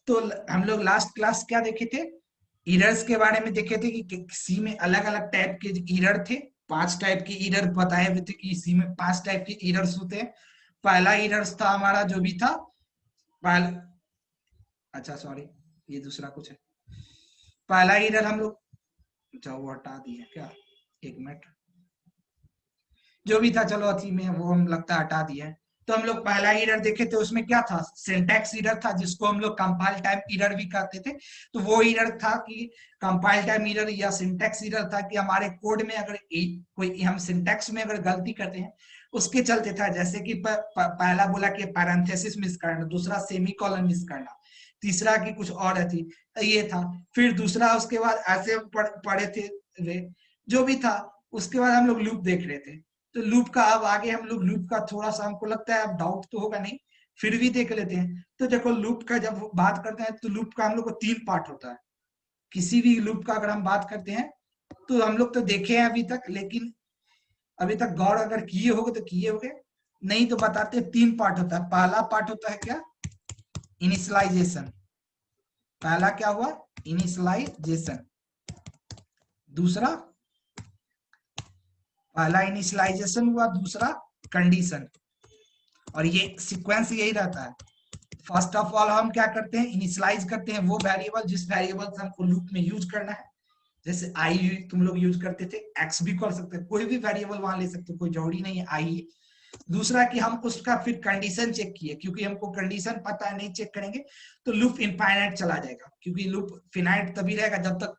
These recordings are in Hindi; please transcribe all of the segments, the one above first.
तो हम लोग लास्ट क्लास क्या देखे थे, एरर्स के बारे में देखे थे कि सी में अलग अलग टाइप के एरर थे, 5 टाइप के एरर बताए हुए थे कि सी में 5 टाइप के एरर्स होते हैं। पहला एरर्स था हमारा जो भी था पहला, अच्छा सॉरी ये दूसरा कुछ है, पहला एरर हम लोग, अच्छा वो हटा दिया क्या, एक मिनट, जो भी था चलो अथी में वो हम लगता है हटा दिया है। तो हम लोग पहला एरर देखे थे, उसमें क्या था, सिंटैक्स एरर था, जिसको हम लोग कंपाइल टाइम एरर भी कहते थे। तो वो एरर था कि कंपाइल टाइम एरर या सिंटैक्स एरर था कि हमारे कोड में अगर कोई हम सिंटैक्स में अगर गलती करते हैं उसके चलते था, जैसे कि पहला बोला कि पैरेंथेसिस मिस करना, दूसरा सेमीकोलन मिस करना, तीसरा की कुछ और थी, ये था। फिर दूसरा उसके बाद ऐसे पढ़े थे जो भी था। उसके बाद हम लोग लूप देख रहे थे। तो लूप का अब आगे हम लोग लूप का थोड़ा सा हमको लगता है अब डाउट तो होगा नहीं, फिर भी देख लेते हैं। तो देखो लूप का जब बात करते हैं तो लूप का हम लोग को 3 पार्ट होता है। किसी भी लूप का अगर हम बात करते हैं तो हम लोग तो देखे हैं अभी तक, लेकिन अभी तक गौर अगर किए होगे तो किए होगे, नहीं तो बताते 3 पार्ट होता है। पहला पार्ट होता है क्या, इनिशियलाइजेशन। पहला क्या हुआ, इनिशियलाइजेशन। दूसरा, पहला इनिशियलाइजेशन हुआ, दूसरा कंडीशन। और ये सीक्वेंस यही रहता है। फर्स्ट ऑफ ऑल हम क्या करते हैं, इनिशियलाइज करते हैं वो वेरिएबल जिस वेरिएबल से हमको लूप में यूज करना है। जैसे आई तुम लोग यूज करते थे, एक्स भी कर सकते हैं, कोई भी वेरिएबल वहां ले सकते हो, कोई जरूरी नहीं है आई। दूसरा कि हम उसका फिर कंडीशन चेक किए, क्योंकि हमको कंडीशन पता है, नहीं चेक करेंगे तो लूप इनफाइनाइट चला जाएगा, क्योंकि लूप फिनाइट तभी रहेगा जब तक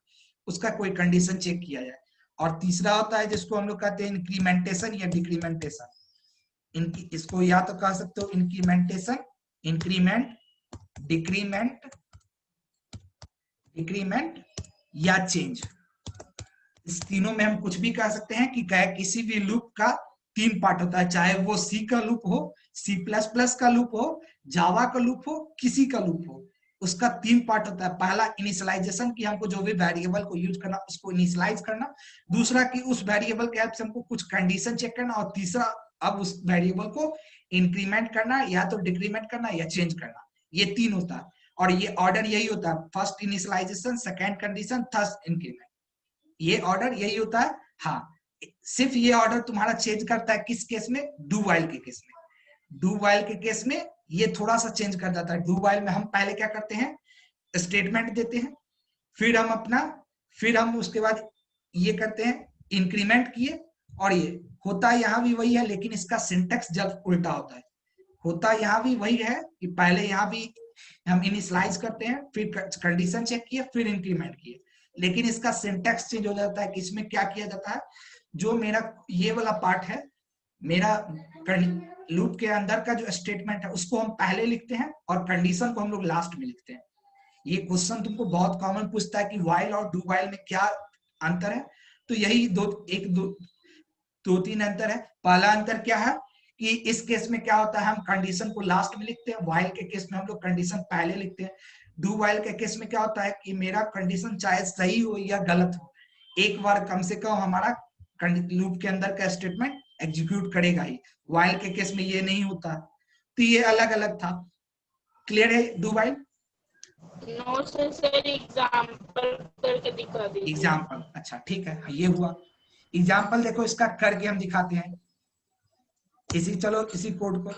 उसका कोई कंडीशन चेक किया जाए। और तीसरा होता है जिसको हम लोग कहते हैं इंक्रीमेंटेशन या डिक्रीमेंटेशन। इनकी इसको या तो कह सकते हो इंक्रीमेंटेशन, इंक्रीमेंट, डिक्रीमेंट, डिक्रीमेंट या चेंज। इस तीनों में हम कुछ भी कह सकते हैं कि किसी भी लूप का 3 पार्ट होता है, चाहे वो सी का लूप हो, C++ का लूप हो, जावा का लूप हो, किसी का लूप हो, उसका 3 पार्ट होता है। पहला इनिशियलाइजेशन की हमको जो भी वेरिएबल को यूज करना उसको इनिशियलाइज करना, दूसरा कि उस वेरिएबल के हेल्प से हमको कुछ कंडीशन चेक करना, और तीसरा अब उस वेरिएबल को इंक्रीमेंट करना या तो डिक्रीमेंट करना या चेंज करना। ये 3 होता है और ये ऑर्डर यही होता है, first initialisation, second condition, third increment. ये ऑर्डर यही होता है। हाँ, सिर्फ ये ऑर्डर तुम्हारा चेंज करता है किस केस में, डू वाइल के केस में। डू वाइल के केस में ये थोड़ा सा चेंज कर जाता है। डू वाइल में हम पहले क्या करते हैं, स्टेटमेंट देते हैं, फिर हम उसके बाद ये करते हैं, इंक्रीमेंट किए, और ये होता यहाँ भी वही है, लेकिन इसका सिंटेक्स जब उल्टा होता है। होता यहाँ भी वही है कि पहले यहाँ भी हम इनिशियलाइज करते हैं, फिर कंडीशन चेक किए, फिर इंक्रीमेंट किए, लेकिन इसका सिंटेक्स चेंज हो जाता है कि इसमें क्या किया जाता है, जो मेरा ये वाला पार्ट है, मेरा लूप के अंदर का जो स्टेटमेंट है उसको हम पहले लिखते हैं और कंडीशन को हम लोग लास्ट में लिखते हैं। ये क्वेश्चन तुमको बहुत कॉमन पूछता है कि वाइल और डू वाइल में क्या अंतर है, तो यही दो तीन अंतर है। पहला अंतर क्या है कि इस केस में क्या होता है, हम कंडीशन को लास्ट में लिखते हैं, वाइल के केस में हम लोग कंडीशन पहले लिखते हैं। डू वाइल के केस में क्या होता है कि मेरा कंडीशन चाहे सही हो या गलत हो, एक बार कम से कम हमारा लूप के अंदर का स्टेटमेंट एग्जीक्यूट करेगा ही। वाइल के केस में ये नहीं होता, तो ये अलग अलग था। क्लियर है do while? No sir, example करके दिखा दीजिए। एग्जांपल, अच्छा ठीक है, ये हुआ एग्जांपल। देखो इसका करके हम दिखाते हैं, चलो इसी कोड को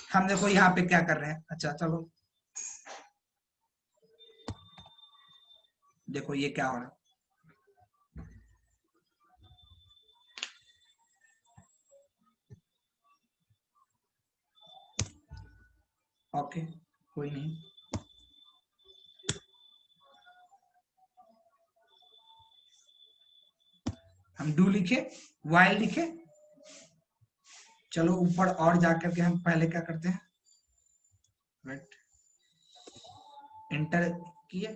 हम देखो यहाँ पे क्या कर रहे हैं। अच्छा चलो देखो ये क्या हो रहा है, ओके कोई नहीं, हम डू लिखे, वाइल लिखे। चलो ऊपर और जाकर के हम पहले क्या करते हैं, वेट, एंटर किए।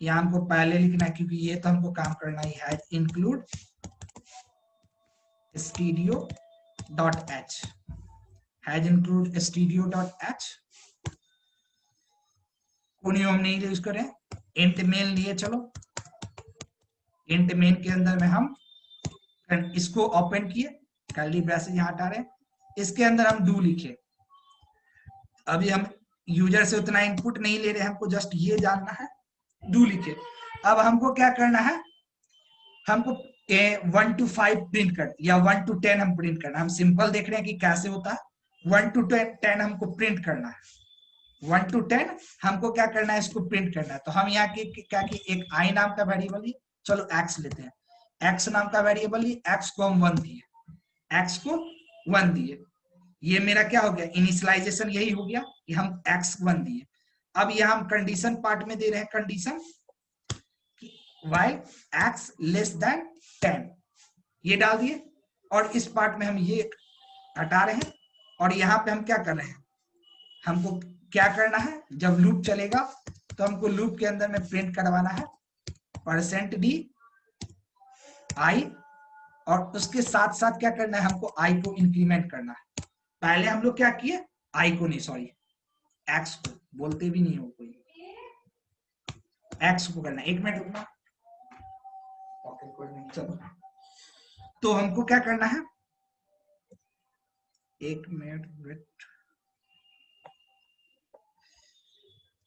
यहाँ हमको पहले लिखना है क्योंकि ये तो हमको काम करना ही है, include stdio.h, has include stdio.h। कोई हम नहीं यूज करें, इंट मेन लिए। चलो इंट मेन के अंदर में हम इसको ओपन किए, कर्ली ब्रैसेस यहाँ हटा रहे हैं, इसके अंदर हम डू लिखे। अभी हम यूजर से उतना इनपुट नहीं ले रहे, हमको जस्ट ये जानना है, डू लिखे। अब हमको क्या करना है, हमको 1 to 5 प्रिंट कर या 1 to 10 हम प्रिंट करना है। हम सिंपल देख रहे हैं कि कैसे होता है। 1 to 10 हमको प्रिंट करना है। 1 to 10 हमको क्या करना है, इसको प्रिंट करना है। तो हम यहाँ की क्या की एक आई नाम का वेरिएबल ही, चलो एक्स लेते हैं, एक्स नाम का वेरिएबल ही, एक्स को हम 1 दिए, एक्स को 1 दिए। ये मेरा क्या हो गया, इनिशियलाइजेशन यही हो गया कि हम एक्स 1 दिए। अब यहाँ हम कंडीशन पार्ट में दे रहे हैं condition while x less than 10, ये डाल दिए। और इस पार्ट में हम ये हटा रहे हैं। और यहाँ पे हम क्या कर रहे हैं, हमको क्या करना है, जब लूप चलेगा तो हमको लूप के अंदर में प्रिंट करवाना है %d i, और उसके साथ साथ क्या करना है, हमको i को इंक्रीमेंट करना है। पहले हम लोग क्या किए, i को नहीं, सॉरी x को, बोलते भी नहीं हो कोई, x को करना है। 1 मिनट रुकना, चलो। तो हमको क्या करना है, 1 मिनट वेट।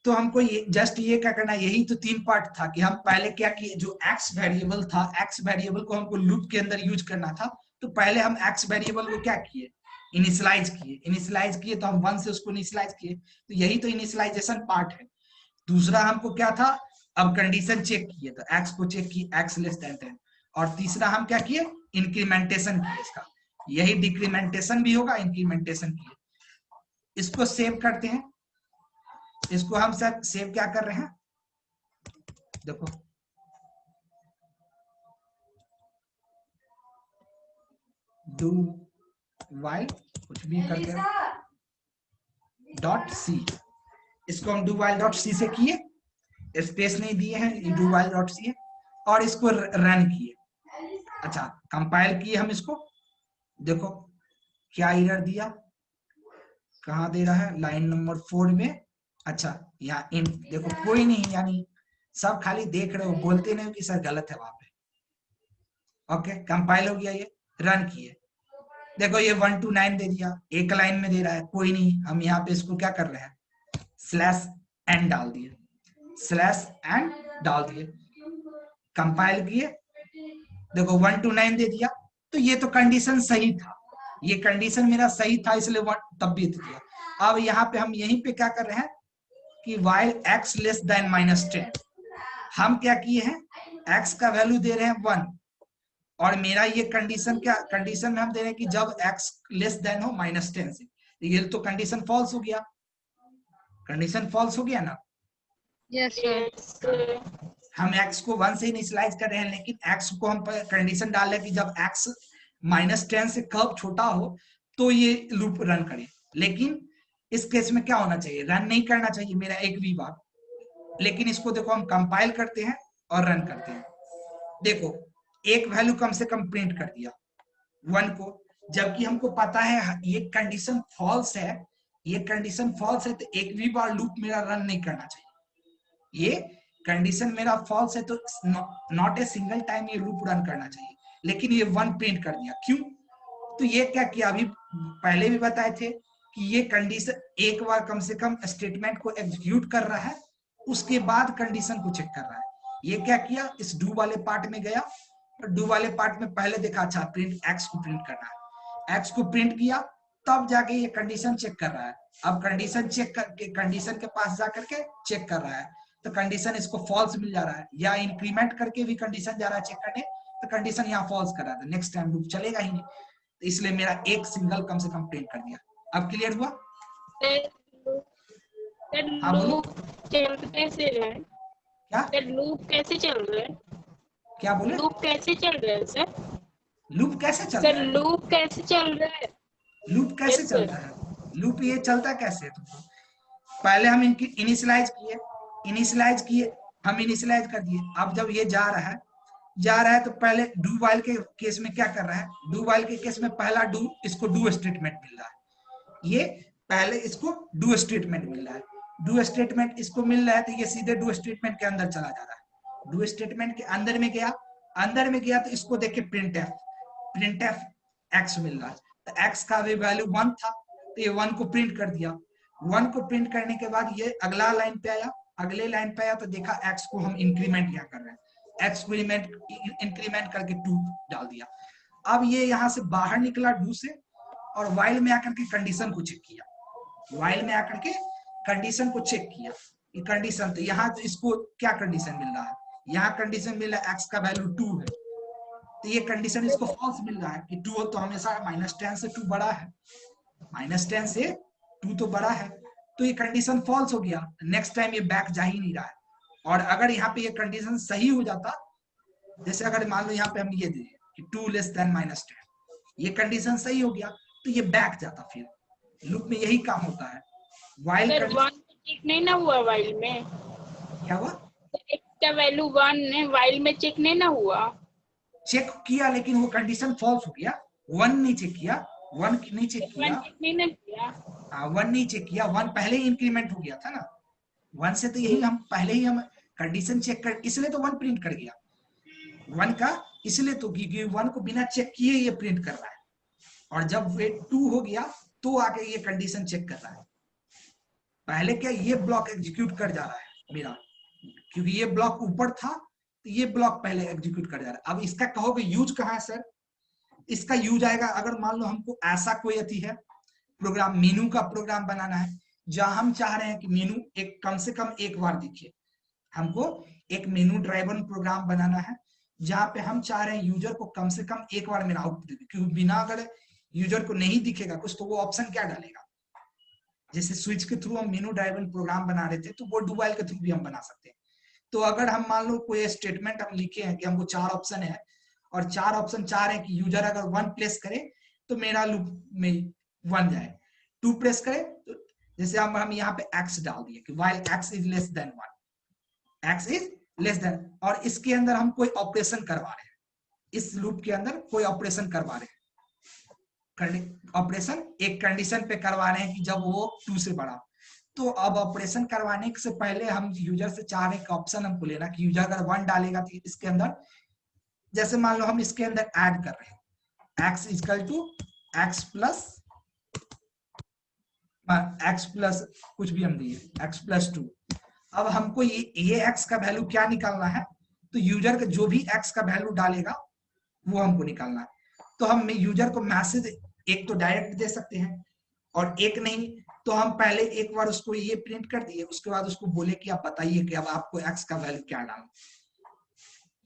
तो हमको ये जस्ट ये क्या करना है, यही तो 3 पार्ट था कि हम पहले क्या किए, जो x वेरिएबल था, x वेरिएबल को हमको लूप के अंदर यूज करना था। तो पहले हम x वेरिएबल को क्या किए, इनिशियलाइज किए। इनिशियलाइज किए तो हम 1 से उसको इनिशियलाइज किए, तो यही तो इनिशियलाइजेशन पार्ट है। दूसरा हमको क्या था, अब कंडीशन चेक किए, तो x को चेक किए, x लेस देन 10। और तीसरा हम क्या किए, इंक्रीमेंटेशन किए इसका, यही डिक्रीमेंटेशन भी होगा, इंक्रीमेंटेशन किए। इसको सेव करते हैं, इसको हम सब सेव क्या कर रहे हैं, देखो डू वाइल कुछ भी करके .c, इसको हम डू वाइल .c से किए, स्पेस नहीं दिए हैं, डू वाइल .c है, और इसको रन किए। अच्छा, कंपाइल किए हम इसको, देखो क्या एरर दिया, कहाँ दे रहा है, लाइन नंबर 4 में। अच्छा, यहाँ इन देखो कोई नहीं, यानी सब खाली देख रहे हो, बोलते नहीं हो कि सर गलत है वहां पे। ओके, कंपाइल हो गया, ये रन किए, देखो ये 1 to 9 दे दिया, एक लाइन में दे रहा है, कोई नहीं। हम यहाँ पे इसको क्या कर रहे हैं, /n डाल दिए, /n डाल दिए, कंपाइल किए, देखो 1 to 9 दे दिया। तो ये तो कंडीशन सही था, ये कंडीशन मेरा सही था, इसलिए तब भी दे दिया। अब यहाँ पे हम यहीं पे क्या कर रहे हैं कि while x लेस देन -10, हम क्या किए हैं, x का वैल्यू दे रहे हैं 1, और मेरा ये कंडीशन क्या, कंडीशन में हम दे रहे हैं कि जब x लेस देन हो -10 से, ये तो कंडीशन फॉल्स हो गया, कंडीशन फॉल्स हो गया ना। Yes sir. हम x को 1 से इनिशियलाइज कर रहे हैं, लेकिन x को हम कंडीशन डाल रहे हैं कि जब x -10 से कब छोटा हो तो ये लूप रन करे। लेकिन इस केस में क्या होना चाहिए, रन नहीं करना चाहिए, मेरा एक भी बात। लेकिन इसको देखो, हम कंपाइल करते हैं और रन करते हैं, देखो एक वैल्यू कम से कम प्रिंट कर दिया 1 को, जबकि हमको पता है ये कंडीशन फॉल्स है, ये कंडीशन फॉल्स है, तो एक भी बार लूप मेरा रन नहीं करना चाहिए। ये कंडीशन मेरा फॉल्स है तो नॉट ए सिंगल टाइम ये लूप रन करना चाहिए, लेकिन ये 1 प्रिंट कर दिया, क्यों, तो ये क्या किया, अभी पहले भी बताए थे कि ये कंडीशन एक बार कम से कम स्टेटमेंट को एग्जीक्यूट कर रहा है, उसके बाद कंडीशन को चेक कर रहा है। ये क्या किया, इस डू वाले पार्ट में गया, और डू वाले पार्ट में पहले देखा, अच्छा प्रिंट एक्स को प्रिंट करना है, एक्स को प्रिंट किया, तब जाके ये कंडीशन चेक कर रहा है। अब कंडीशन चेक करके, कंडीशन के पास जा करके चेक कर रहा है, तो कंडीशन इसको फॉल्स मिल जा रहा है, या इंक्रीमेंट करके भी कंडीशन जा रहा है चेक करने, तो कंडीशन यहाँ फॉल्स कर रहा था, नेक्स्ट टाइम लूप चलेगा ही नहीं, तो इसलिए मेरा एक सिंगल कम से कम प्रिंट कर दिया। अब क्लियर हुआ? हाँ बोलो, चल कैसे रहा है, क्या लूप कैसे चल रहा है, क्या बोले, लूप कैसे चल रहा है सर, लूप कैसे चल सर रहा है, लूप कैसे चल रहा है, लूप कैसे Yes, चलता है, लूप ये चलता कैसे है तुमको, पहले हम इनकी इनिशियलाइज किए, हम इनिशियलाइज कर दिए। अब जब ये जा रहा है तो पहले डू वाइल के केस में क्या कर रहा है, डू वाइल के केस में पहला डू, इसको डू स्टेटमेंट मिल रहा है, ये पहले इसको डू स्टेटमेंट मिल रहा है, डू स्टेटमेंट इसको मिल रहा है, तो ये सीधे डू स्टेटमेंट के अंदर चला जा रहा है, डू स्टेटमेंट के अंदर में गया, तो इसको देख के प्रिंट एफ एक्स मिल रहा है, तो एक्स का भी वैल्यू 1 था, तो ये 1 को प्रिंट कर दिया। 1 को प्रिंट करने के बाद ये अगला लाइन पे आया, अगले लाइन पे आया तो देखा x को हम इंक्रीमेंट क्या कर रहे हैं, x को इंक्रीमेंट करके 2 डाल दिया। अब ये यहाँ से बाहर निकला डू से और while में आकर के कंडीशन को चेक किया, while में आकर के कंडीशन को चेक किया, ये कंडीशन तो यहाँ तो इसको क्या कंडीशन मिल रहा है, यहाँ कंडीशन मिल रहा है x का वैल्यू 2 है, तो ये कंडीशन इसको फॉल्स मिल रहा है कि 2 तो हमेशा -10 से 2 बड़ा है, -10 से 2 तो बड़ा है, तो ये कंडीशन फॉल्स हो गया, नेक्स्ट टाइम ये बैक जा ही नहीं रहा है। और अगर यहाँ पे ये कंडीशन सही हो जाता, जैसे अगर मान लो यहाँ पे हम ये दे कि 2 लेस देन -10, ये कंडीशन सही हो गया तो ये बैक जाता, फिर लूप में यही काम होता है। वाइल सर 1 चेक नहीं ना हुआ वाइल में, क्या हुआ, x का वैल्यू 1 है, वाइल में चेक नहीं ना हुआ, चेक किया लेकिन वो कंडीशन फॉल्स हो गया, 1 नहीं चेक किया, 1 नहीं चेक किया, 1 चेक नहीं ना किया, 1 नहीं चेक किया, 1 पहले ही इंक्रीमेंट हो गया था ना, 1 से तो यही हम पहले ही हम कंडीशन चेक कर, इसलिए तो 1 प्रिंट कर गया, 1 का इसलिए तो क्योंकि 1 को बिना चेक किए ये प्रिंट कर रहा है, और जब वे 2 हो गया तो आके ये कंडीशन चेक कर रहा है। पहले क्या ये ब्लॉक एग्जीक्यूट कर जा रहा है मेरा, क्योंकि ये ब्लॉक ऊपर था तो ये ब्लॉक पहले एग्जीक्यूट कर जा रहा है। अब इसका कहोगे यूज कहाँ है सर, इसका यूज आएगा अगर मान लो हमको ऐसा कोई अति है प्रोग्राम, मेनू का प्रोग्राम बनाना है जहां हम चाह रहे हैं कि मेनू एक कम से कम एक बार दिखे, हमको एक मेनू ड्राइवन प्रोग्राम बनाना है जहां पे हम चाह रहे हैं यूजर को कम से कम एक बार मेरा आउटपुट दिखे, क्योंकि बिना अगर यूजर को नहीं दिखेगा कुछ तो वो ऑप्शन क्या डालेगा। जैसे स्विच के थ्रू हम मेनू ड्राइवन प्रोग्राम बना रहे थे तो वो डू व्हाइल के थ्रू भी हम बना सकते हैं। तो अगर हम मान लो कोई स्टेटमेंट हम लिखे हैं कि हमको 4 ऑप्शन है और 4 ऑप्शन चाह रहे हैं कि यूजर अगर 1 प्रेस करे तो मेरा लूप में 1 जाए, 2 प्रेस करे तो जैसे हम यहाँ पे x डाल दिए कि while x is less than 1, x is less than, और इसके अंदर हम कोई ऑपरेशन करवा रहे हैं, इस लूप के अंदर कोई ऑपरेशन करवा रहे हैं, ऑपरेशन एक कंडीशन पे करवा रहे हैं कि जब वो 2 से बड़ा, तो अब ऑपरेशन करवाने से पहले हम यूजर से चाह रहे हैं कि ऑप्शन हमको लेना कि यूजर अगर 1 डालेगा तो इसके अंदर, जैसे मान लो हम इसके अंदर ऐड कर रहे हैं x equal to x plus कुछ भी हम दिए x प्लस 2, अब हमको ये x का वैल्यू क्या निकालना है, तो यूजर का जो भी x का वैल्यू डालेगा वो हमको निकालना है। तो हम यूजर को मैसेज एक तो डायरेक्ट दे सकते हैं और एक नहीं तो हम पहले एक बार उसको ये प्रिंट कर दिए, उसके बाद उसको बोले कि आप बताइए कि अब आपको x का वैल्यू क्या डालना,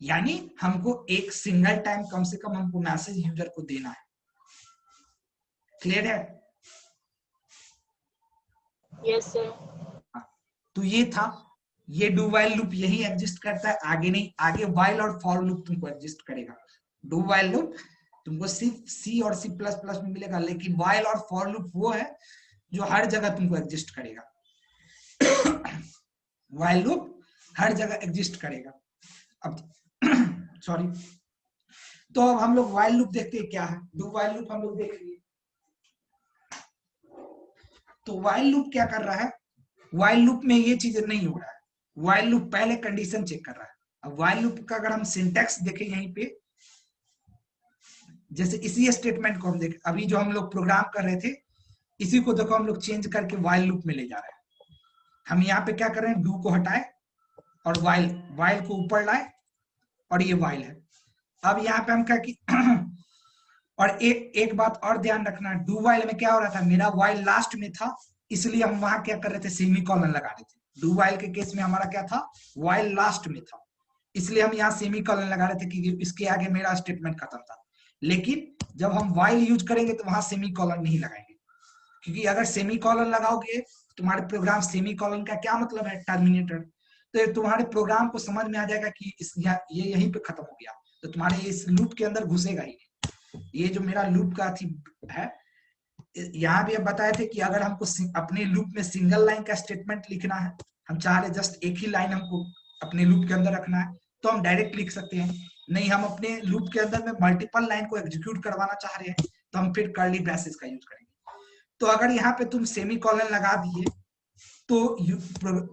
यानी हमको एक सिंगल टाइम कम से कम हमको मैसेज यूजर को देना है। क्लियर है? Yes sir. तो ये था, ये डू वाइल लूप यही एग्जिस्ट करता है, आगे नहीं, आगे वाइल और फॉर लूप तुमको एग्जिस्ट करेगा। डू वाइल लूप तुमको सिर्फ सी और सी प्लस प्लस में मिलेगा, लेकिन वाइल और फॉर लूप वो है जो हर जगह तुमको एग्जिस्ट करेगा। वाइल लूप हर जगह एग्जिस्ट करेगा। अब सॉरी, तो अब हम लोग वाइल लूप देखते हैं क्या है। डू वाइल लूप हम लोग देख लिए। तो वाइल लूप क्या कर रहा है, वाइल लूप में ये चीजें नहीं हो रहा है, वाइल लूप पहले कंडीशन चेक कर रहा है। अब वाइल लूप का अगर हम सिंटैक्स देखें यहीं पे, जैसे इसी स्टेटमेंट को हम देखें, अभी जो हम लोग प्रोग्राम कर रहे थे इसी को देखो हम लोग चेंज करके वाइल लूप में ले जा रहे हैं। हम यहाँ पे क्या कर रहे हैं, डू को हटाए और वाइल को ऊपर लाए और ये वाइल है। अब यहाँ पे हम क्या कि और एक बात और ध्यान रखना, डू वाइल में क्या हो रहा था, मेरा वाइल लास्ट में था इसलिए हम वहां क्या कर रहे थे, सेमी कॉलन लगा रहे थे। डू वाइल के केस में हमारा क्या था, वाइल लास्ट में था इसलिए हम यहाँ सेमी कॉलन लगा रहे थे कि इसके आगे मेरा स्टेटमेंट खत्म था। लेकिन जब हम वाइल यूज करेंगे तो वहां सेमी कॉलन नहीं लगाएंगे, क्योंकि अगर सेमी कॉलन लगाओगे तुम्हारे प्रोग्राम, सेमी कॉलन का क्या मतलब है, टर्मिनेटर, तो तुम्हारे प्रोग्राम को समझ में आ जाएगा कि ये यहीं पे खत्म हो गया, तो तुम्हारे इस लूप के अंदर घुसेगा ही। ये जो मेरा लूप का थी है, यहाँ भी अब बताए थे कि अगर हमको अपने लूप में सिंगल लाइन का स्टेटमेंट लिखना है, हम चाह रहे जस्ट एक ही लाइन हमको अपने लूप के अंदर रखना है, तो हम डायरेक्ट लिख सकते हैं। नहीं, हम अपने लूप के अंदर में मल्टीपल लाइन को एग्जीक्यूट करवाना चाह रहे हैं तो हम फिर कर्ली ब्रेसेस का यूज करेंगे। तो अगर यहाँ पे तुम सेमी कॉलन लगा दिए तो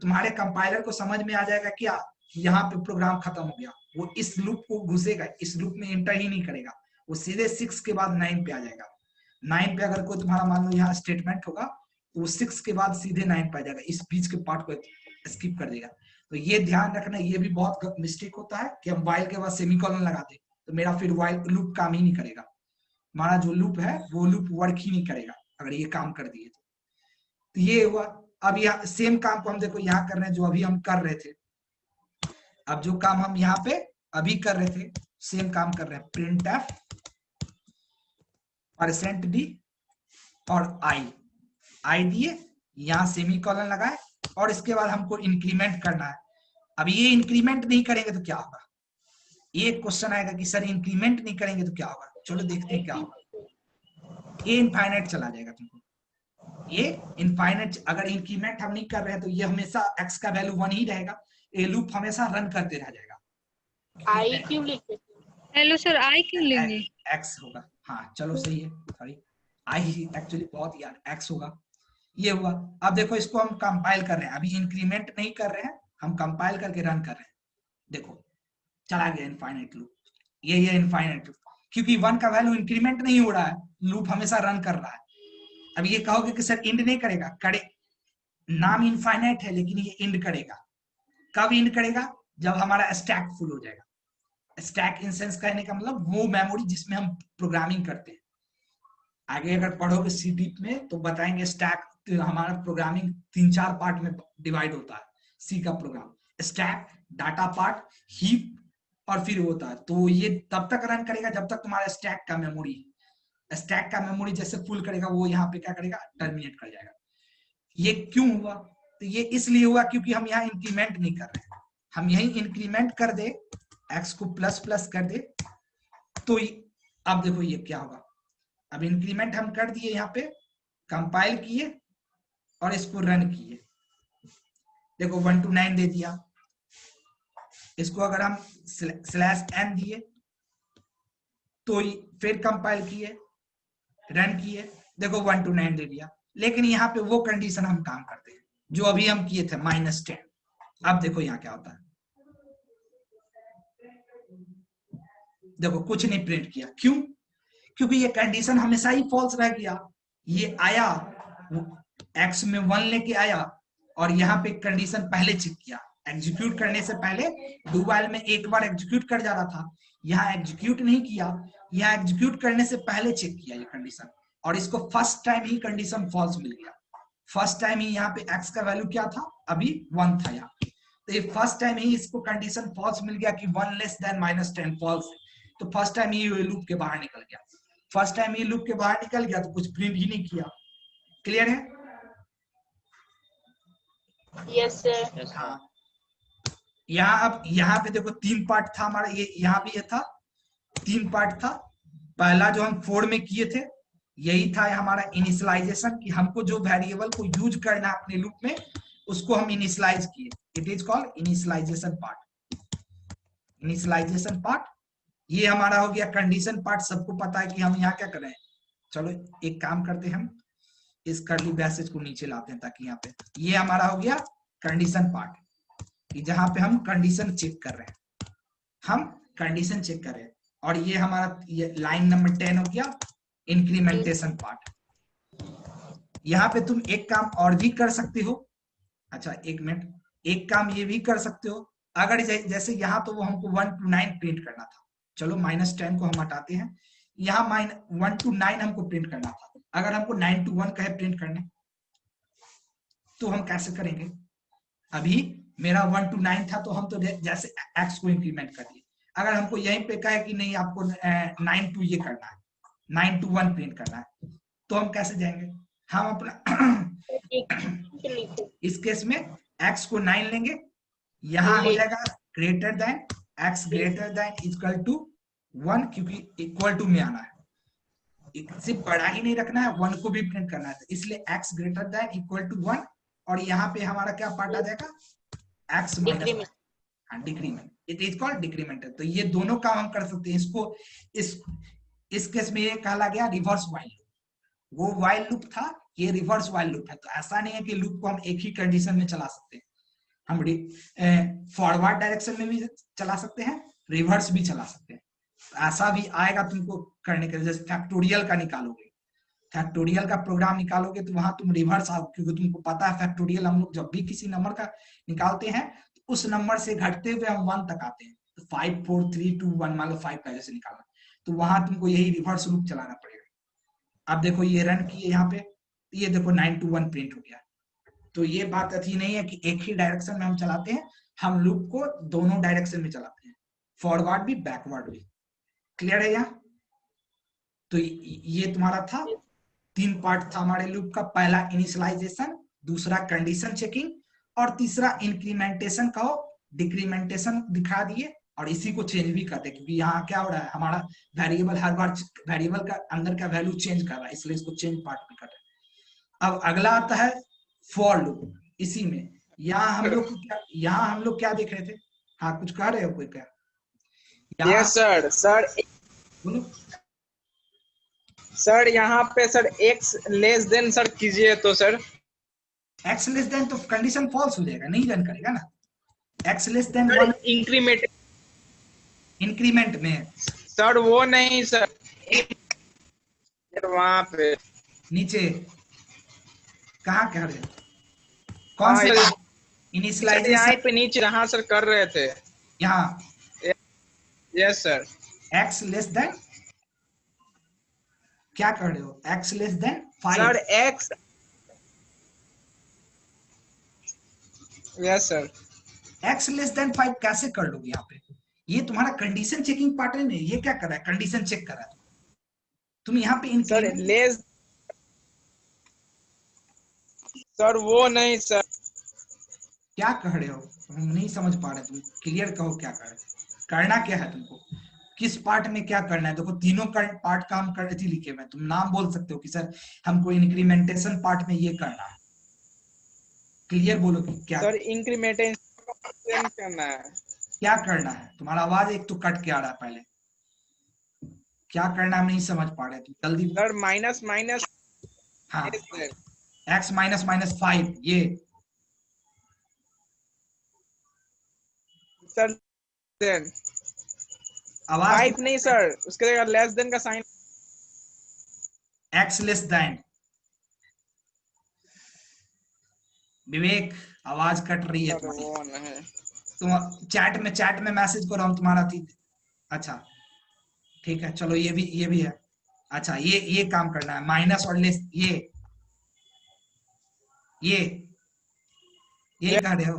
तुम्हारे कंपाइलर को समझ में आ जाएगा क्या, यहाँ पे प्रोग्राम खत्म हो गया, वो इस लूप को घुसेगा, इस लूप में एंटर ही नहीं करेगा, वो सीधे 6 के बाद 9 पे आ जाएगा। 9 पे अगर कोई तुम्हारा मान लो यहाँ स्टेटमेंट होगा तो वो 6 के बाद सीधे 9 पर जाएगा, इस बीच के पार्ट को स्किप कर देगा। तो ये ध्यान रखना, ये भी बहुत मिस्टेक होता है कि हम वाइल के बाद सेमीकोलन लगा दे, तो मेरा फिर वाइल लूप काम ही नहीं करेगा, हमारा जो लूप है वो लूप वर्क ही नहीं करेगा अगर ये काम कर दिए तो ये हुआ। अब यहाँ सेम काम को हम देखो यहाँ कर रहे हैं जो अभी हम कर रहे थे, अब जो काम हम यहाँ पे अभी कर रहे थे सेम काम कर रहे हैं, प्रिंट एफ %d और आई दिए, यहाँ सेमीकोलन लगाए और इसके बाद हमको इंक्रीमेंट करना है। अब ये इंक्रीमेंट नहीं करेंगे तो क्या होगा, ये क्वेश्चन आएगा कि सर इंक्रीमेंट नहीं करेंगे तो क्या होगा। चलो देखते हैं क्या होगा। ये इनफाइनाइट चला जाएगा तुमको, ये इनफाइनाइट। अगर इंक्रीमेंट हम नहीं कर रहे हैं तो ये हमेशा x का वैल्यू 1 ही रहेगा, ये लूप हमेशा रन करते रह जाएगा। आई क्यों लिखे? हेलो सर, आई क्यों लेंगे? x होगा, हाँ चलो सही है, सॉरी आई एक्चुअली बहुत यार x होगा। ये हुआ। अब देखो इसको हम कंपाइल कर रहे हैं, अभी इंक्रीमेंट नहीं कर रहे हैं, हम कंपाइल करके रन कर रहे हैं। देखो चला गया इनफाइनाइट लूप, ये इनफाइनाइट लूप, क्योंकि 1 का वैल्यू इंक्रीमेंट नहीं हो रहा है, लूप हमेशा रन कर रहा है। अब ये कहोगे कि सर इंड नहीं करेगा, करे, नाम इनफाइनाइट है लेकिन ये इंड करेगा। कब इंड करेगा? जब हमारा स्टैक फुल हो जाएगा। स्टैक इन सेंस कहने का मतलब वो मेमोरी जिसमें हम प्रोग्रामिंग करते हैं। आगे अगर पढ़ोगे सी डीप में तो बताएंगे स्टैक, हमारा प्रोग्रामिंग 3-4 पार्ट में डिवाइड होता है सी का program, stack, data part, heap और फिर होता है। तो ये तब तक रन करेगा जब तक तुम्हारा स्टैक का मेमोरी जैसे फुल करेगा वो यहाँ पे क्या करेगा, टर्मिनेट कर जाएगा। ये क्यों हुआ? तो ये इसलिए हुआ क्योंकि हम यहाँ इंक्रीमेंट नहीं कर रहे हैं। हम यही इंक्रीमेंट कर दे, x को प्लस कर दे, तो अब देखो ये क्या होगा। अब इंक्रीमेंट हम कर दिए, यहाँ पे कंपाइल किए और इसको रन किए, देखो 1 to 9 दे दिया। इसको अगर हम /n दिए तो फिर कंपाइल किए, रन किए, देखो 1 to 9 दे दिया। लेकिन यहाँ पे वो कंडीशन हम काम करते हैं जो अभी हम किए थे -10। अब देखो यहाँ क्या होता है, देखो कुछ नहीं प्रिंट किया। क्यों? क्योंकि ये कंडीशन हमेशा ही फॉल्स रह गया। ये आया x में 1 लेके आया और यहाँ पे कंडीशन पहले चेक किया, एग्जीक्यूट करने से पहले डू व्हाइल में एक बार एग्जीक्यूट कर जा रहा था, यहाँ एग्जीक्यूट नहीं किया, यहाँ एग्जीक्यूट करने से पहले चेक किया ये कंडीशन, और इसको फर्स्ट टाइम ही कंडीशन फॉल्स मिल गया। फर्स्ट टाइम ही यहाँ पे x का वैल्यू क्या था, अभी 1 था यहाँ, तो ये फर्स्ट टाइम ही इसको कंडीशन फॉल्स मिल गया कि 1 लेस देन -10 फॉल्स। तो फर्स्ट टाइम ही लूप के बाहर निकल गया। फर्स्ट टाइम ये लूप के बाहर निकल गया तो कुछ प्रिंट ही नहीं किया। क्लियर है? Yes sir. हाँ, यहाँ अब यहाँ पे देखो 3 पार्ट था हमारा, ये यहाँ भी ये था, 3 पार्ट था। पहला जो हम 4 में किए थे यही था हमारा इनिशियलाइजेशन, कि हमको जो वेरिएबल को यूज करना है अपने लूप में उसको हम इनिशियलाइज किए, it is called initialisation part. Initialisation part ये हमारा हो गया। कंडीशन पार्ट सबको पता है कि हम यहाँ क्या कर रहे हैं। चलो एक काम करते हैं, हम इस कर्ली ब्रैकेट को नीचे लाते हैं ताकि यहाँ पे ये हमारा हो गया कंडीशन पार्ट, कि जहां पे हम कंडीशन चेक कर रहे हैं, हम कंडीशन चेक कर रहे हैं। और ये हमारा ये लाइन नंबर 10 हो गया इंक्रीमेंटेशन पार्ट। यहाँ पे तुम एक काम और भी कर सकते हो। अच्छा एक मिनट, एक काम ये भी कर सकते हो, अगर जैसे यहाँ तो वो हमको 1 to 9 प्रिंट करना था, चलो -10 को हम हटाते हैं, यहाँ 1 to 9 हमको प्रिंट करना था। अगर हमको 9 to 1 कहे प्रिंट करने तो हम कैसे करेंगे? अभी मेरा 1 to 9 था तो हम तो जैसे x को इंक्रीमेंट कर दिए। अगर हमको यहीं पे कहे कि नहीं आपको 9 to ये करना है, 9 to 1 प्रिंट करना है, तो हम कैसे जाएंगे? हम अपना इस केस में x को 9 लेंगे, यहाँ हो जाएगा greater than x greater than equal to 1, क्योंकि इक्वल टू में आना है, सिर्फ बड़ा ही नहीं रखना है, 1 को भी प्रिंट करना है, इसलिए x greater than equal to 1। और यहाँ पे हमारा क्या पार्ट आ जाएगा, x minus decrement, it is called decrement. तो ये दोनों काम हम कर सकते हैं। इसको इस केस में ये कहा गया रिवर्स वाइल लूप। वो वाइल लूप था, ये रिवर्स वाइल लूप है। तो ऐसा नहीं है कि लूप को हम एक ही कंडीशन में चला सकते हैं, हम फॉरवर्ड डायरेक्शन में भी चला सकते हैं, रिवर्स भी चला सकते हैं। ऐसा भी आएगा तुमको करने के लिए, जैसे फैक्टोरियल का निकालोगे फैक्टोरियल का प्रोग्राम निकालोगे तो वहां तुम रिवर्स आओ, क्योंकि तुमको पता है फैक्टोरियल हम लोग जब भी किसी नंबर का निकालते हैं तो उस नंबर से घटते हुए हम 1 तक आते हैं। तो 5 4 3 2 1 मान लो 5 का जैसे निकालना, तो वहां तुमको यही रिवर्स लूप चलाना पड़ेगा। अब देखो ये रन किए यहाँ पे, ये देखो 9 to 1 प्रिंट हो गया। तो ये बात अच्छी नहीं है कि एक ही डायरेक्शन में हम चलाते हैं, हम लूप को दोनों डायरेक्शन में चलाते हैं, फॉरवर्ड भी बैकवर्ड भी। क्लियर है यहाँ? तो ये तुम्हारा था 3 पार्ट था हमारे लूप का। पहला इनिशियलाइजेशन, दूसरा कंडीशन चेकिंग, और तीसरा इंक्रीमेंटेशन का डिक्रीमेंटेशन दिखा दिए, और इसी को चेंज भी करते हैं, क्योंकि यहाँ क्या हो रहा है, हमारा वेरिएबल हर बार वेरिएबल का अंदर का वैल्यू चेंज कर रहा है, इसलिए इसको चेंज पार्ट भी कर रहे हैं। अब अगला आता है फॉर लूप। इसी में यहाँ हम लोग क्या देख रहे थे? हाँ कुछ कह रहे हो कोई? क्या यस सर। बोलो। सर यहाँ पे sir x less then sir कीजिए तो सर x लेस देन तो कंडीशन फॉल्स हो जाएगा, नहीं रन करेगा ना। x less then sir 1 increment में सर वो नहीं सर, वहां पे नीचे कहाँ कह रहे हो? कौन से यहाँ इनिशियलाइजेशन? पे नीचे जहाँ सर कर रहे थे यहाँ yes sir. x less then क्या कर रहे हो? x less then 5 sir x yes sir. x less then 5 कैसे कर लोगे यहाँ पे? ये तुम्हारा कंडीशन चेकिंग पार्ट है ना, ये क्या कर रहा है? कंडीशन चेक कर रहा है। तुम यहाँ पे सर लेस सर वो नहीं सर। क्या कह रहे हो? हम नहीं समझ पा रहे, तुम क्लियर कहो क्या कर रहे? करना क्या है तुमको? किस पार्ट में क्या करना है? देखो तीनों पार्ट का हम कर रहे लिखे हुए, तुम नाम बोल सकते हो कि सर हमको इंक्रीमेंटेशन पार्ट में ये करना है। क्लियर बोलो कि क्या सर इंक्रीमेंटेशन करना है। क्या करना है? तुम्हारा आवाज एक तो कट के आ रहा है पहले। क्या करना हम नहीं समझ पा रहे, तुम जल्दी। सर माइनस माइनस हाँ x माइनस माइनस 5 ये सर देन आवाज 5 नहीं सर, उसके जगह लेस देन का साइन x लेस देन। विवेक आवाज कट रही है तुम्हारी। तुम चैट में मैसेज करो, हम तुम्हारा थी। अच्छा ठीक है चलो, ये भी है। अच्छा ये काम करना है, माइनस और लेस, ये कह रहे हो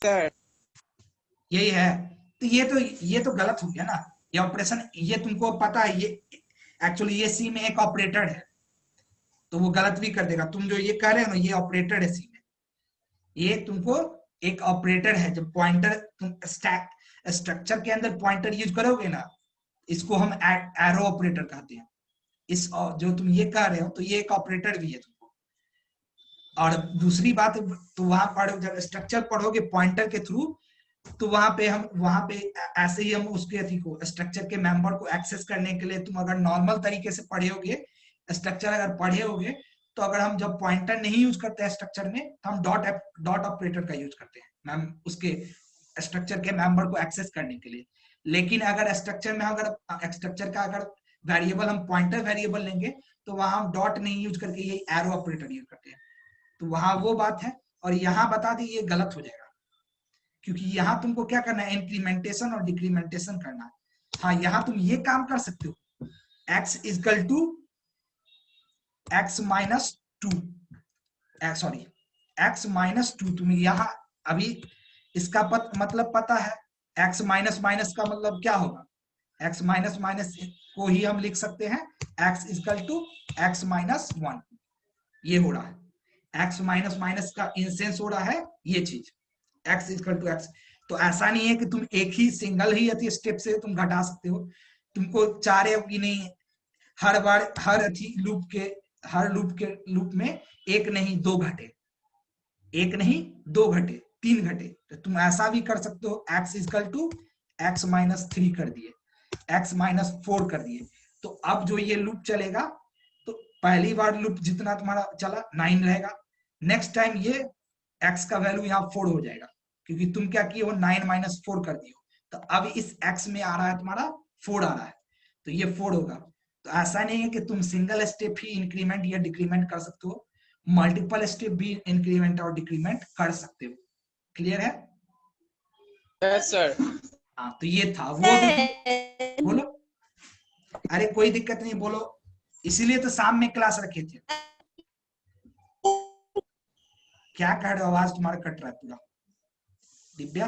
सर। यही है। तो ये तो गलत हो गया ना, ये ऑपरेशन। ये तुमको पता है, ये एक्चुअली ये सी में एक ऑपरेटर है, तो वो गलत भी कर देगा। तुम जो ये कह रहे हो ना, ये ऑपरेटर है सी में, ये तुमको एक ऑपरेटर है। जब पॉइंटर तुम स्ट्रक्चर के अंदर पॉइंटर यूज करोगे ना, इसको हम एरो ऑपरेटर कहते हैं। इस जो तुम ये कह रहे हो, तो ये एक ऑपरेटर भी है तुमको। और दूसरी बात, तो वहां पर जब स्ट्रक्चर पढ़ोगे पॉइंटर के थ्रू, तो वहां पे ऐसे ही हम उसके अथी को, स्ट्रक्चर के मेंबर को एक्सेस करने के लिए, तुम अगर नॉर्मल तरीके से पढ़े होगे स्ट्रक्चर, अगर पढ़े होगे, तो अगर हम जब पॉइंटर नहीं यूज करते हैं स्ट्रक्चर में, तो हम डॉट ऑपरेटर का यूज करते हैं मैम, उसके स्ट्रक्चर के मेंबर को एक्सेस करने के लिए। लेकिन अगर स्ट्रक्चर में स्ट्रक्चर का अगर वेरिएबल हम पॉइंटर वेरिएबल लेंगे, तो वहां हम डॉट नहीं यूज करके ये एरो ऑपरेटर यूज करते हैं। तो वहां वो बात है। और यहाँ बता दी ये गलत हो जाएगा, क्योंकि यहाँ तुमको क्या करना है? इंक्रीमेंटेशन और डिक्रीमेंटेशन करना है। हाँ यहाँ तुम ये काम कर सकते हो, x equal to x minus 2, sorry x minus 2। तुम्हें यहाँ अभी इसका मतलब पता है, x माइनस माइनस का मतलब क्या होगा? x माइनस माइनस को ही हम लिख सकते हैं x equal to x minus 1। ये हो रहा है x माइनस माइनस का इंसेंस हो रहा है ये चीज, x इक्वल टू x। तो ऐसा नहीं है कि तुम एक ही सिंगल ही अति स्टेप से तुम घटा सकते हो, तुमको चारे की नहीं, हर बार हर अति लूप में एक नहीं दो घटे, एक नहीं दो घटे, 3 घटे। तो तुम ऐसा भी कर सकते हो, x equal to x minus 3 कर दिए, x माइनस 4 कर दिए। तो अब जो ये लूप चलेगा, तो पहली बार लूप जितना तुम्हारा चला 9 रहेगा, नेक्स्ट टाइम ये x का वैल्यू यहाँ 4 हो जाएगा, क्योंकि तुम क्या किए हो? 9 माइनस 4 कर दिए हो। तो अब इस x में आ रहा है तुम्हारा 4 आ रहा है, तो ये 4 होगा। तो ऐसा नहीं है कि तुम सिंगल स्टेप ही इंक्रीमेंट या डिक्रीमेंट कर सकते हो, मल्टीपल स्टेप भी इंक्रीमेंट और डिक्रीमेंट कर सकते हो। क्लियर है? Yes sir. हाँ, तो ये था वो भी। बोलो, अरे कोई दिक्कत नहीं, बोलो, इसीलिए तो शाम में क्लास रखे थे। क्या कह रहे हो? आवाज तुम्हारा कट रहा है पूरा। दिव्या,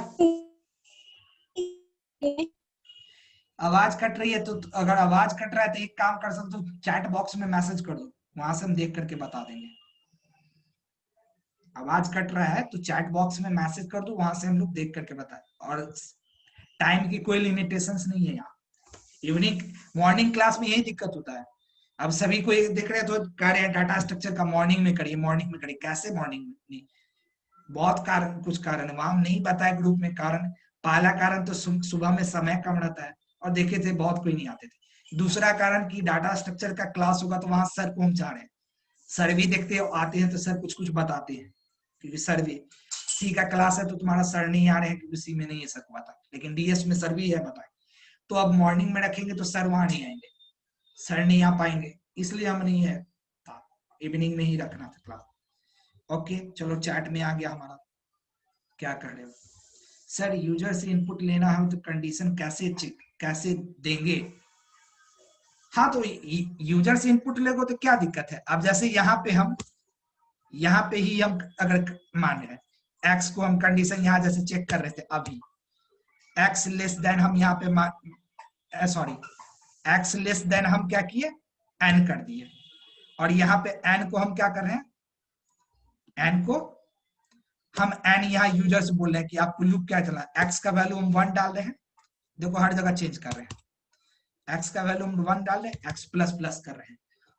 आवाज कट रही है, तो अगर आवाज कट रहा है तो एक काम कर सकते हो, चैट बॉक्स में मैसेज कर दो, वहां से हम देख करके बता देंगे। आवाज कट रहा है तो चैट बॉक्स में मैसेज कर दो, वहां से हम लोग देख करके बताए। और टाइम की कोई लिमिटेशंस नहीं है यहाँ। इवनिंग मॉर्निंग क्लास में यही दिक्कत होता है। अब सभी को ये देख रहे हैं तो कह रहे हैं डाटा स्ट्रक्चर का मॉर्निंग में करिए, मॉर्निंग में करिए। कैसे मॉर्निंग में? नहीं, बहुत कारण, कुछ कारण है, वहां नहीं बताया ग्रुप में कारण। पहला कारण तो सुबह में समय कम रहता है और देखे थे बहुत कोई नहीं आते थे। दूसरा कारण कि डाटा स्ट्रक्चर का क्लास होगा तो वहां सर को हम चाह रहे हैं, सर भी देखते हो आते हैं तो सर कुछ कुछ बताते हैं, क्योंकि सर भी सी का क्लास है तो तुम्हारा सर नहीं आ रहे हैं क्योंकि सी में नहीं है सर को पता, लेकिन डीएस में सर भी है बताए। तो अब मॉर्निंग में रखेंगे तो सर वहां नहीं आएंगे, सर नहीं आ पाएंगे, इसलिए हम नहीं है, इवनिंग में ही रखना था क्लास। ओके चलो, चैट में आ गया हमारा। क्या कर रहे हो सर? यूजर से इनपुट लेना है तो कंडीशन कैसे देंगे? हाँ, तो यूजर से इनपुट लेगो तो क्या दिक्कत है? अब जैसे यहाँ पे ही हम अगर मान रहे हैं एक्स को, हम कंडीशन यहाँ जैसे चेक कर रहे थे अभी, एक्स लेस देन हम यहाँ पे सॉरी एक्स लेस देन हम क्या किए, एन कर दिए। और यहाँ पे एन को हम क्या कर रहे हैं, एन को हम एन यहाँ यूजर से बोल रहे हैं कि आपको लूप क्या चला, एक्स का वैल्यू हम 1 डाल रहे हैं। देखो हर जगह चेंज कर रहे हैं, एक्स का वैल्यू हम 1 डाल रहे हैं, एक्स प्लस प्लस कर रहे हैं।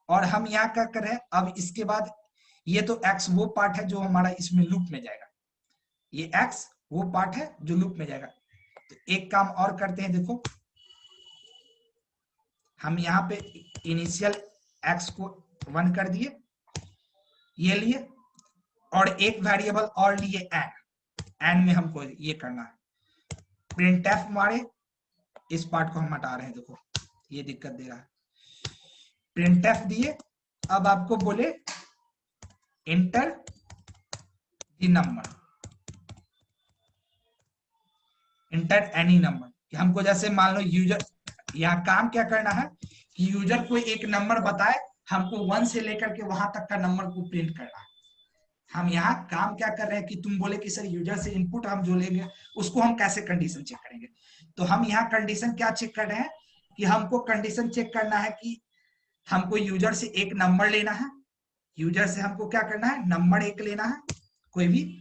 और हम यहाँ क्या कर रहे हैं, अब इसके बाद ये तो एक्स वो पार्ट है जो हमारा इसमें लूप में जाएगा, ये एक्स वो पार्ट है जो लूप में जाएगा। तो एक काम और करते हैं, देखो हम यहाँ पे इनिशियल एक्स को 1 कर दिए, ये लिए, और एक वेरिएबल और लिए एन, एन में हमको ये करना है प्रिंटफ मारे, इस पार्ट को हम हटा रहे हैं, देखो ये दिक्कत दे रहा है। प्रिंटफ दिए, अब आपको बोले enter the number, enter any number. हमको जैसे मान लो यूजर, यहाँ काम क्या करना है कि यूजर को एक नंबर बताए, हमको 1 से लेकर के वहां तक का नंबर को प्रिंट करना है। हम यहाँ काम क्या कर रहे हैं कि तुम बोले कि सर यूजर से इनपुट हम जो लेंगे उसको हम कैसे कंडीशन चेक करेंगे, तो हम यहाँ कंडीशन क्या चेक कर रहे हैं कि हमको कंडीशन चेक करना है कि हमको यूजर से एक नंबर लेना है, यूजर से हमको क्या करना है, नंबर एक लेना है कोई भी।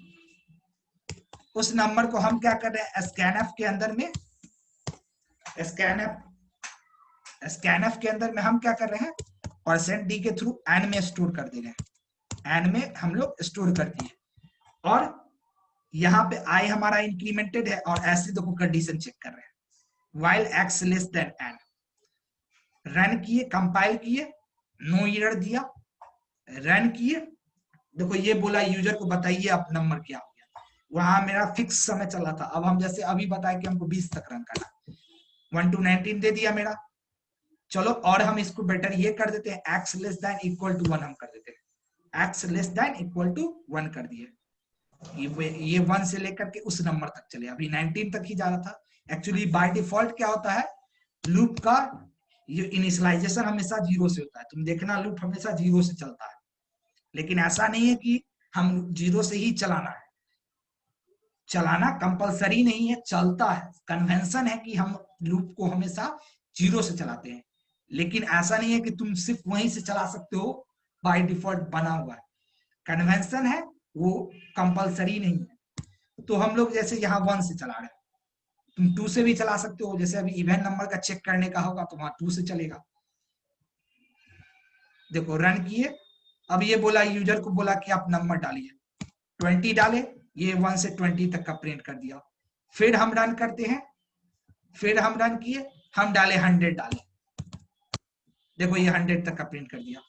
उस नंबर को हम क्या कर रहे हैं, स्कैनएफ के अंदर में, स्कैनएफ के अंदर में हम क्या कर रहे हैं, %d के थ्रू एन में स्टोर कर दे रहे हैं, एन में हम लोग स्टोर कर दिए। और यहाँ पे आई हमारा इंक्रीमेंटेड है, और ऐसे देखो कंडीशन चेक कर रहे हैं, while x less than n। Run किए, कंपाइल किए, नो एरर दिया, रन किए, देखो ये बोला यूजर को बताइए आप नंबर क्या हो गया। वहां मेरा फिक्स समय चला था, अब हम जैसे अभी बताया कि हमको 20 तक रन करना, 1 to 19 दे दिया मेरा। चलो और हम इसको बेटर ये कर देते हैं, x less than equal to 1 हम कर देते हैं, x less than equal to 1 कर दिए। ये 1 से लेकर के उस नंबर तक चले, अभी 19 तक ही जा रहा था। एक्चुअली बाय डिफॉल्ट क्या होता है, लूप का ये इनिशियलाइजेशन हमेशा 0 से होता है, तुम देखना लूप हमेशा 0 से चलता है, लेकिन ऐसा नहीं है कि हम 0 से ही चलाना है, चलाना कंपलसरी नहीं है, चलता है, कन्वेंशन है कि हम लूप को हमेशा 0 से चलाते हैं, लेकिन ऐसा नहीं है कि तुम सिर्फ वहीं से चला सकते हो, बाय डिफॉल्ट बना हुआ है, कन्वेंशन है, वो कंपलसरी नहीं है। तो हम लोग जैसे यहाँ 1 से चला रहे हैं, तुम 2 से भी चला सकते हो, जैसे अभी इवन नंबर का चेक करने का होगा तो वहां 2 से चलेगा। देखो रन किए, अब ये बोला, यूजर को बोला कि आप नंबर डालिए, 20 डाले, ये 1 से 20 तक का प्रिंट कर दिया। फिर हम रन करते हैं, फिर हम रन किए, हम डाले 100 डाले, देखो ये 100 तक का प्रिंट कर दिया।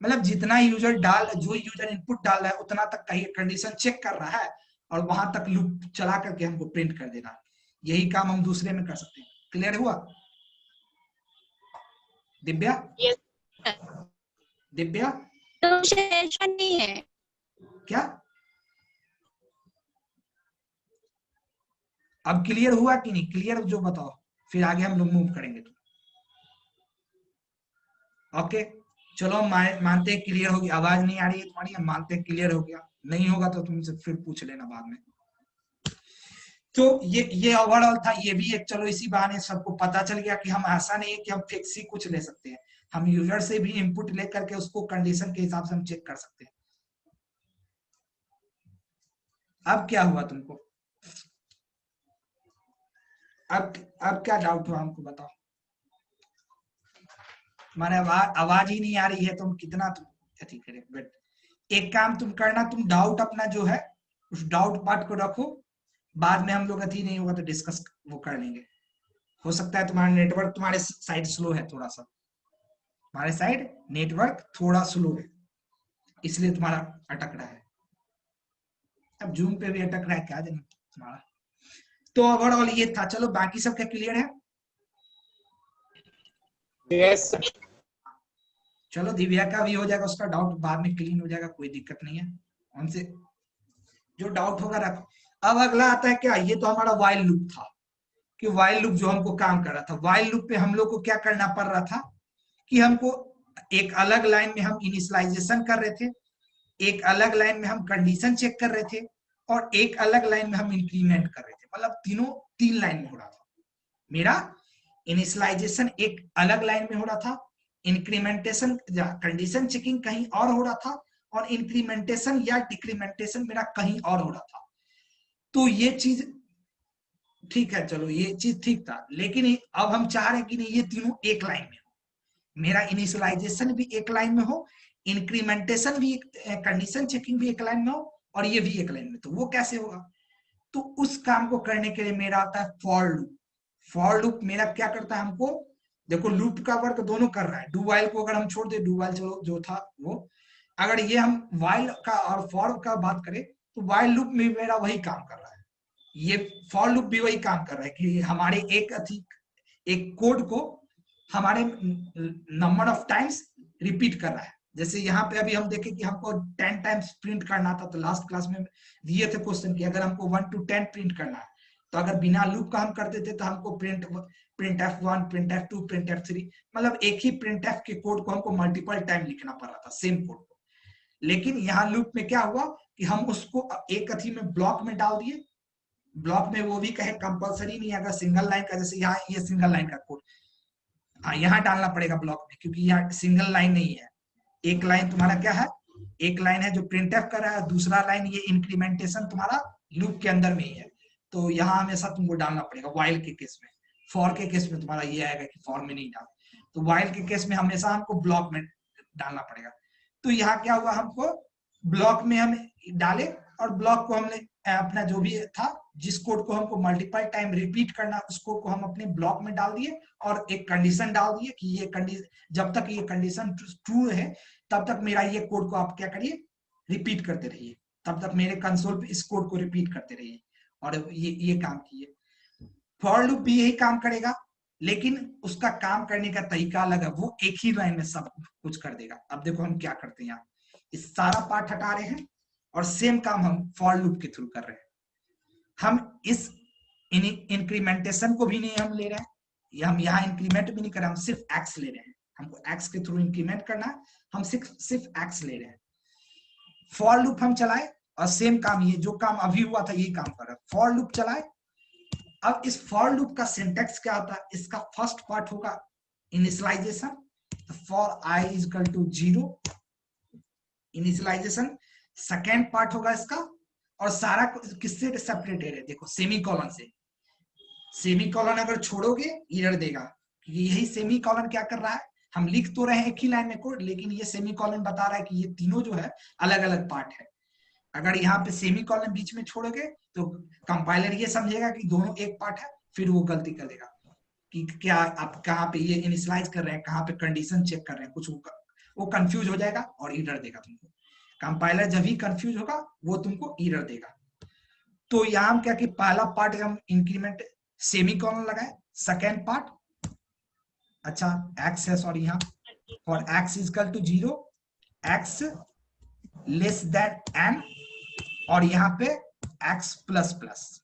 मतलब जितना यूजर जो यूजर इनपुट डाल रहा है उतना तक का ये कंडीशन चेक कर रहा है, और वहां तक लूप चला करके हमको प्रिंट कर देना है। यही काम हम दूसरे में कर सकते हैं। क्लियर हुआ? दिव्या, Yes. दिव्या तो सेशन नहीं है। क्या अब क्लियर हुआ कि नहीं? क्लियर जो बताओ, फिर आगे हम लोग मूव करेंगे। तो ओके चलो मानते हैं क्लियर हो गया। आवाज नहीं आ रही है तुम्हारी, हम मानते हैं क्लियर हो गया। नहीं होगा तो तुमसे फिर पूछ लेना बाद में। तो ये ओवरऑल था। ये भी एक, चलो इसी बहाने सबको पता चल गया कि हम ऐसा नहीं है कि हम फिक्स ही कुछ ले सकते हैं, हम यूजर से भी इनपुट लेकर के उसको कंडीशन के हिसाब से हम चेक कर सकते हैं। अब क्या हुआ तुमको? अब क्या डाउट हुआ हमको बताओ। तुम्हारे आवाज ही नहीं आ रही है, तुम कितना तुम अथी करे। बट एक काम तुम करना, तुम डाउट अपना जो है उस डाउट पार्ट को रखो, बाद में हम लोग अथी नहीं होगा तो डिस्कस वो कर लेंगे। हो सकता है तुम्हारा नेटवर्क तुम्हारे साइड स्लो है थोड़ा सा, तुम्हारे साइड नेटवर्क थोड़ा स्लो है इसलिए तुम्हारा अटक रहा है। अब जूम पे भी अटक रहा है, क्या जाने तुम्हारा। तो ओवरऑल ये था। चलो बाकी सब क्या क्लियर है? Yes sir. चलो दिव्या का भी हो जाएगा, उसका डाउट बाद में क्लीन हो जाएगा, कोई दिक्कत नहीं है। उनसे जो डाउट होगा रखो। अब अगला आता है क्या, ये तो हमारा वाइल लूप था कि वाइल लूप जो हमको काम कर रहा था। वाइल लूप पे हम लोग को क्या करना पड़ रहा था कि हमको एक अलग लाइन में हम इनिशियलाइजेशन कर रहे थे, एक अलग लाइन में हम कंडीशन चेक कर रहे थे, और एक अलग लाइन में हम इंक्रीमेंट कर रहे थे। मतलब तीन लाइन में हो रहा था। मेरा इनिशियलाइजेशन एक अलग लाइन में हो रहा था, इंक्रीमेंटेशन कंडीशन चेकिंग कहीं और हो रहा था, और इंक्रीमेंटेशन या डिक्रीमेंटेशन मेरा कहीं और हो रहा था। तो ये चीज ठीक है, चलो ये चीज ठीक था। लेकिन अब हम चाह रहे हैं कि नहीं, ये तीनों एक लाइन में हो। मेरा इनिशियलाइजेशन भी एक लाइन में हो, इंक्रीमेंटेशन भी, कंडीशन चेकिंग भी एक लाइन में हो, और ये भी एक लाइन में। तो वो कैसे होगा? तो उस काम को करने के लिए मेरा आता है फॉर लूप। फॉर लूप मेरा क्या करता है, हमको देखो लूप का वर्क दोनों कर रहा है। डू वाइल को अगर हम छोड़ दे, डू वाइल चलो जो था वो, अगर ये हम वाइल का और फॉर का बात करें तो वाइल लूप में मेरा वही काम कर रहा है, ये फॉर लूप भी वही काम कर रहा है कि हमारे एक कोड को हमारे नंबर ऑफ टाइम्स रिपीट कर रहा है। जैसे यहाँ पे अभी हम देखें कि हमको 10 टाइम्स प्रिंट करना था, तो लास्ट क्लास में दिए थे क्वेश्चन कि अगर हमको 1 to 10 प्रिंट करना है, तो अगर बिना लूप का हम करते थे तो हमको print F1, print F2, print F3, मतलब एक ही प्रिंट F के कोड को हमको मल्टीपल टाइम लिखना पड़ रहा था, सेम कोड को। लेकिन यहाँ लूप में क्या हुआ कि हम उसको एक अथी में ब्लॉक में डाल दिए। ब्लॉक में वो भी कहे कंपलसरी नहीं, अगर सिंगल लाइन का, जैसे यहाँ ये सिंगल लाइन का कोड, हाँ यहाँ डालना पड़ेगा ब्लॉक में, क्योंकि यहाँ सिंगल लाइन नहीं है। एक लाइन तुम्हारा क्या है, एक लाइन है जो प्रिंट एफ कर रहा है, दूसरा लाइन ये इंक्रीमेंटेशन तुम्हारा लूप के अंदर में ही है। तो यहाँ हमेशा तुमको डालना पड़ेगा वाइल के केस में। फॉर के केस में तुम्हारा ये आएगा कि फॉर में नहीं डाल, तो वाइल के केस में हमेशा हमको ब्लॉक में डालना पड़ेगा। तो यहाँ क्या हुआ, हमको ब्लॉक में हम डाले, और ब्लॉक को हमने अपना जो भी था, जिस कोड को हमको मल्टीपल टाइम रिपीट करना, उस कोड को हम अपने ब्लॉक में डाल दिए, और एक कंडीशन डाल दिए कि ये कंडीशन, जब तक ये कंडीशन ट्रू है तब तक मेरा ये कोड को आप क्या करिए, रिपीट करते रहिए, तब तक मेरे कंसोल पे इस कोड को रिपीट करते रहिए। और ये काम किए। फॉर लूप भी यही काम करेगा, लेकिन उसका काम करने का तरीका अलग है, वो एक ही लाइन में सब कुछ कर देगा। अब देखो हम क्या करते हैं, यहाँ इस सारा पार्ट हटा रहे हैं और सेम काम हम फॉर लूप के थ्रू कर रहे हैं। हम इस इंक्रीमेंटेशन को भी नहीं हम ले रहे हैं, हम यहाँ इंक्रीमेंट भी नहीं कर रहे, हम सिर्फ एक्स ले रहे हैं। हमको एक्स के थ्रू इंक्रीमेंट करना है, हम सिर्फ एक्स ले रहे हैं। फॉर लूप हम चलाए और सेम काम, ये जो काम अभी हुआ था यही काम कर रहा है। फॉर लूप चलाए। अब इस फॉर लूप का सिंटेक्स क्या होता है, इसका फर्स्ट पार्ट होगा initialisation, for i is equal to 0, initialisation. Second part होगा इसका, और सारा किससे सेपरेटेड है, देखो सेमी कॉलन से। सेमी कॉलन अगर छोड़ोगे एरर देगा, क्योंकि यही सेमी कॉलन क्या कर रहा है, हम लिख तो रहे हैं एक ही लाइन में कोड, लेकिन ये सेमी कॉलन बता रहा है कि ये तीनों जो है अलग अलग पार्ट है। अगर यहाँ पे सेमी कॉलन बीच में छोड़ोगे तो कंपाइलर ये समझेगा कि दोनों एक पार्ट है, फिर वो गलती कर देगा कि क्या आप कहाँ पे ये इनिशियलाइज कर रहे हैं, कहाँ पे कंडीशन चेक कर रहे हैं, कुछ वो कंफ्यूज हो जाएगा और एरर देगा तुमको। कंपाइलर जब भी कंफ्यूज होगा वो तुमको एरर देगा। तो यहाँ हम क्या कि पहला पार्ट हम इंक्रीमेंट सेमी कॉलन लगाए, सेकेंड पार्ट अच्छा x है, सॉरी यहाँ for x is equal to 0, x less than n, और यहाँ पे x प्लस प्लस।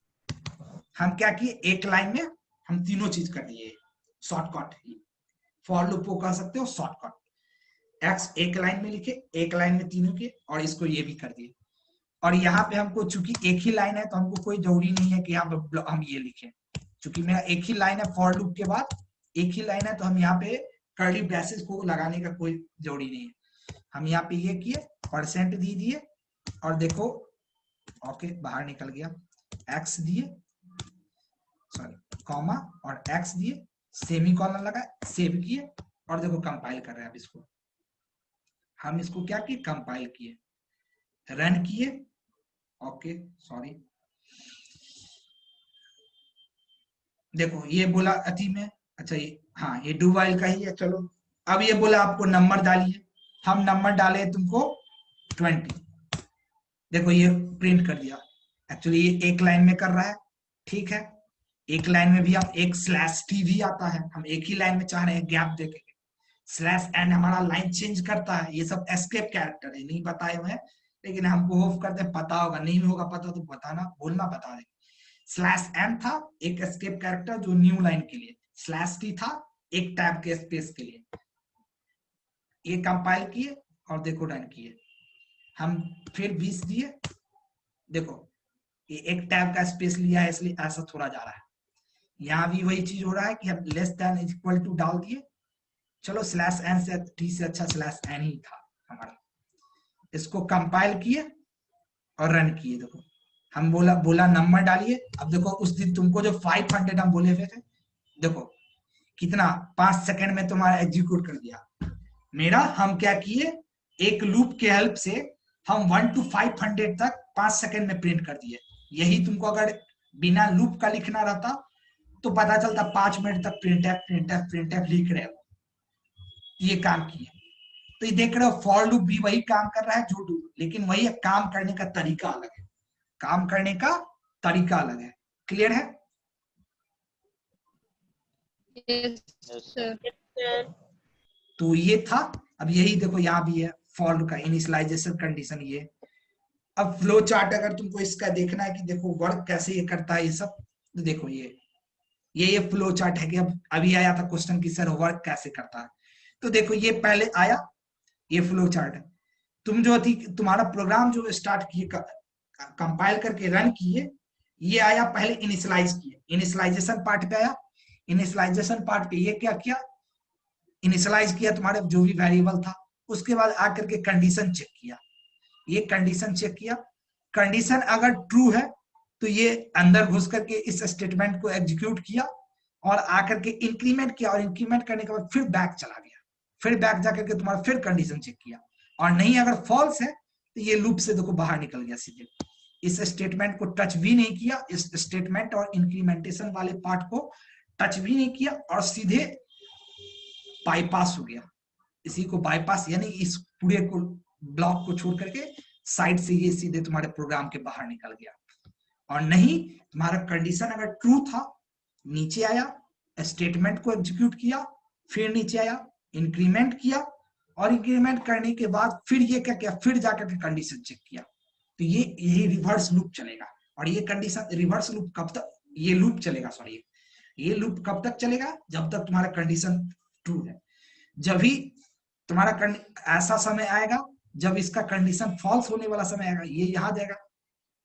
हम क्या किए, एक लाइन में हम तीनों चीज कर दिए, शॉर्टकट। फॉर लूप को कह सकते हो शॉर्टकट। x एक लाइन में लिखे, एक लाइन में तीनों के, और इसको ये भी कर दिए। और यहाँ पे हमको चूंकि एक ही लाइन है तो हमको कोई जरूरी नहीं है कि यहाँ पे हम ये लिखें, चूंकि मेरा एक ही लाइन है, फॉर लूप के बाद एक ही लाइन है, तो हम यहाँ पे कर्ली ब्रेसेस को लगाने का कोई जरूरी नहीं है। हम यहाँ पे ये किए, परसेंट दे दिए, और देखो ओके बाहर निकल गया, x दिए, सॉरी कॉमा और x दिए, सेमीकोलन लगा, सेव किए, और देखो कंपाइल कर रहे हैं। अब इसको हम इसको क्या किए, कंपाइल किए, रन किए, ओके सॉरी, देखो ये बोला अति में, अच्छा ये हाँ ये डू वाइल का ही है। चलो अब ये बोला आपको नंबर डालिए, हम नंबर डाले तुमको 20, देखो ये प्रिंट कर दिया। एक्चुअली ये एक लाइन में कर रहा है, ठीक है, एक लाइन में भी हम एक स्लैश टी भी आता है, हम एक ही लाइन में चाह रहे हैं गैप देके, स्लैश एन हमारा लाइन चेंज करता है। ये सब एस्केप कैरेक्टर है, नहीं बताए हुए हैं, लेकिन हमको होप करते हैं पता होगा, नहीं होगा पता तो बताना, बोलना बता देंगे। स्लैश एन था एक एस्केप कैरेक्टर जो न्यू लाइन के लिए, स्लैश टी था एक टैब के स्पेस के लिए। ये कंपाइल किए और देखो रन किए, हम फिर 20 दिए, देखो ये एक टैब का स्पेस लिया है इसलिए ऐसा थोड़ा जा रहा है। यहाँ भी वही चीज हो रहा है कि हम लेस देन इक्वल टू डाल दिए, चलो स्लैश एन से टी से अच्छा स्लैश एन ही था हमारा। इसको कंपाइल किए और रन किए, देखो हम बोला नंबर डालिए। अब देखो उस दिन तुमको जो 500 हम बोले हुए थे, देखो कितना 5 सेकंड में तुम्हारा एग्जीक्यूट कर दिया मेरा। हम क्या किए, एक लूप के हेल्प से हम 1 to 500 तक 5 सेकंड में प्रिंट कर दिए। यही तुमको अगर बिना लूप का लिखना रहता तो पता चलता 5 मिनट तक प्रिंट लिख रहे हो, ये काम किए। तो ये देख रहे हो फॉर लूप भी वही काम कर रहा है जो डू, लेकिन वही काम करने का तरीका अलग है, काम करने का तरीका अलग है। क्लियर है? तो ये था। अब यही देखो यहाँ भी है फॉर लूप का इनिशियलाइजेशन कंडीशन ये। अब फ्लो चार्ट अगर तुमको इसका देखना है कि देखो वर्क कैसे ये करता है ये सब, तो देखो ये फ्लो चार्ट है कि अब अभी आया था क्वेश्चन की सर वर्क कैसे करता है। तो देखो ये पहले आया, ये फ्लो चार्ट है। तुम जो थी तुम्हारा प्रोग्राम जो स्टार्ट किए कंपाइल करके रन किए, ये आया पहले इनिशियलाइज किए, इनिशियलाइजेशन पार्ट पे आया। इनिशियलाइजेशन पार्ट पे ये क्या किया, इनिशियलाइज किया तुम्हारे जो भी वेरिएबल था, उसके बाद आकर के कंडीशन चेक किया। ये कंडीशन चेक किया, कंडीशन अगर ट्रू है तो ये अंदर घुस करके इस स्टेटमेंट को एग्जीक्यूट किया और आकर के इंक्रीमेंट किया, और इंक्रीमेंट करने के बाद फिर बैक चला गया, फिर बैक जाकर के तुम्हारा फिर कंडीशन चेक किया, और नहीं अगर फॉल्स है तो ये लूप से देखो बाहर निकल गया सीधे। इस स्टेटमेंट को टच भी नहीं किया, इस स्टेटमेंट और इंक्रीमेंटेशन वाले पार्ट को टच भी नहीं किया, और सीधे बाईपास हो गया। इसी को बाईपास यानी इस पूरे को ब्लॉक को छोड़ करके साइड से ये सीधे तुम्हारे प्रोग्राम के बाहर निकल गया। और नहीं तुम्हारा कंडीशन अगर ट्रू था, नीचे आया, स्टेटमेंट को एग्जीक्यूट किया, फिर नीचे आया, इंक्रीमेंट किया, और इंक्रीमेंट करने के बाद फिर ये क्या किया, फिर जाकर के कंडीशन चेक किया। तो ये रिवर्स लूप चलेगा। और ये कंडीशन रिवर्स लूप कब तक ये लूप चलेगा, सॉरी ये लूप कब तक चलेगा, जब तक तुम्हारा कंडीशन ट्रू है। जब भी तुम्हारा ऐसा समय आएगा जब इसका कंडीशन फॉल्स होने वाला समय आएगा, ये यहां जाएगा,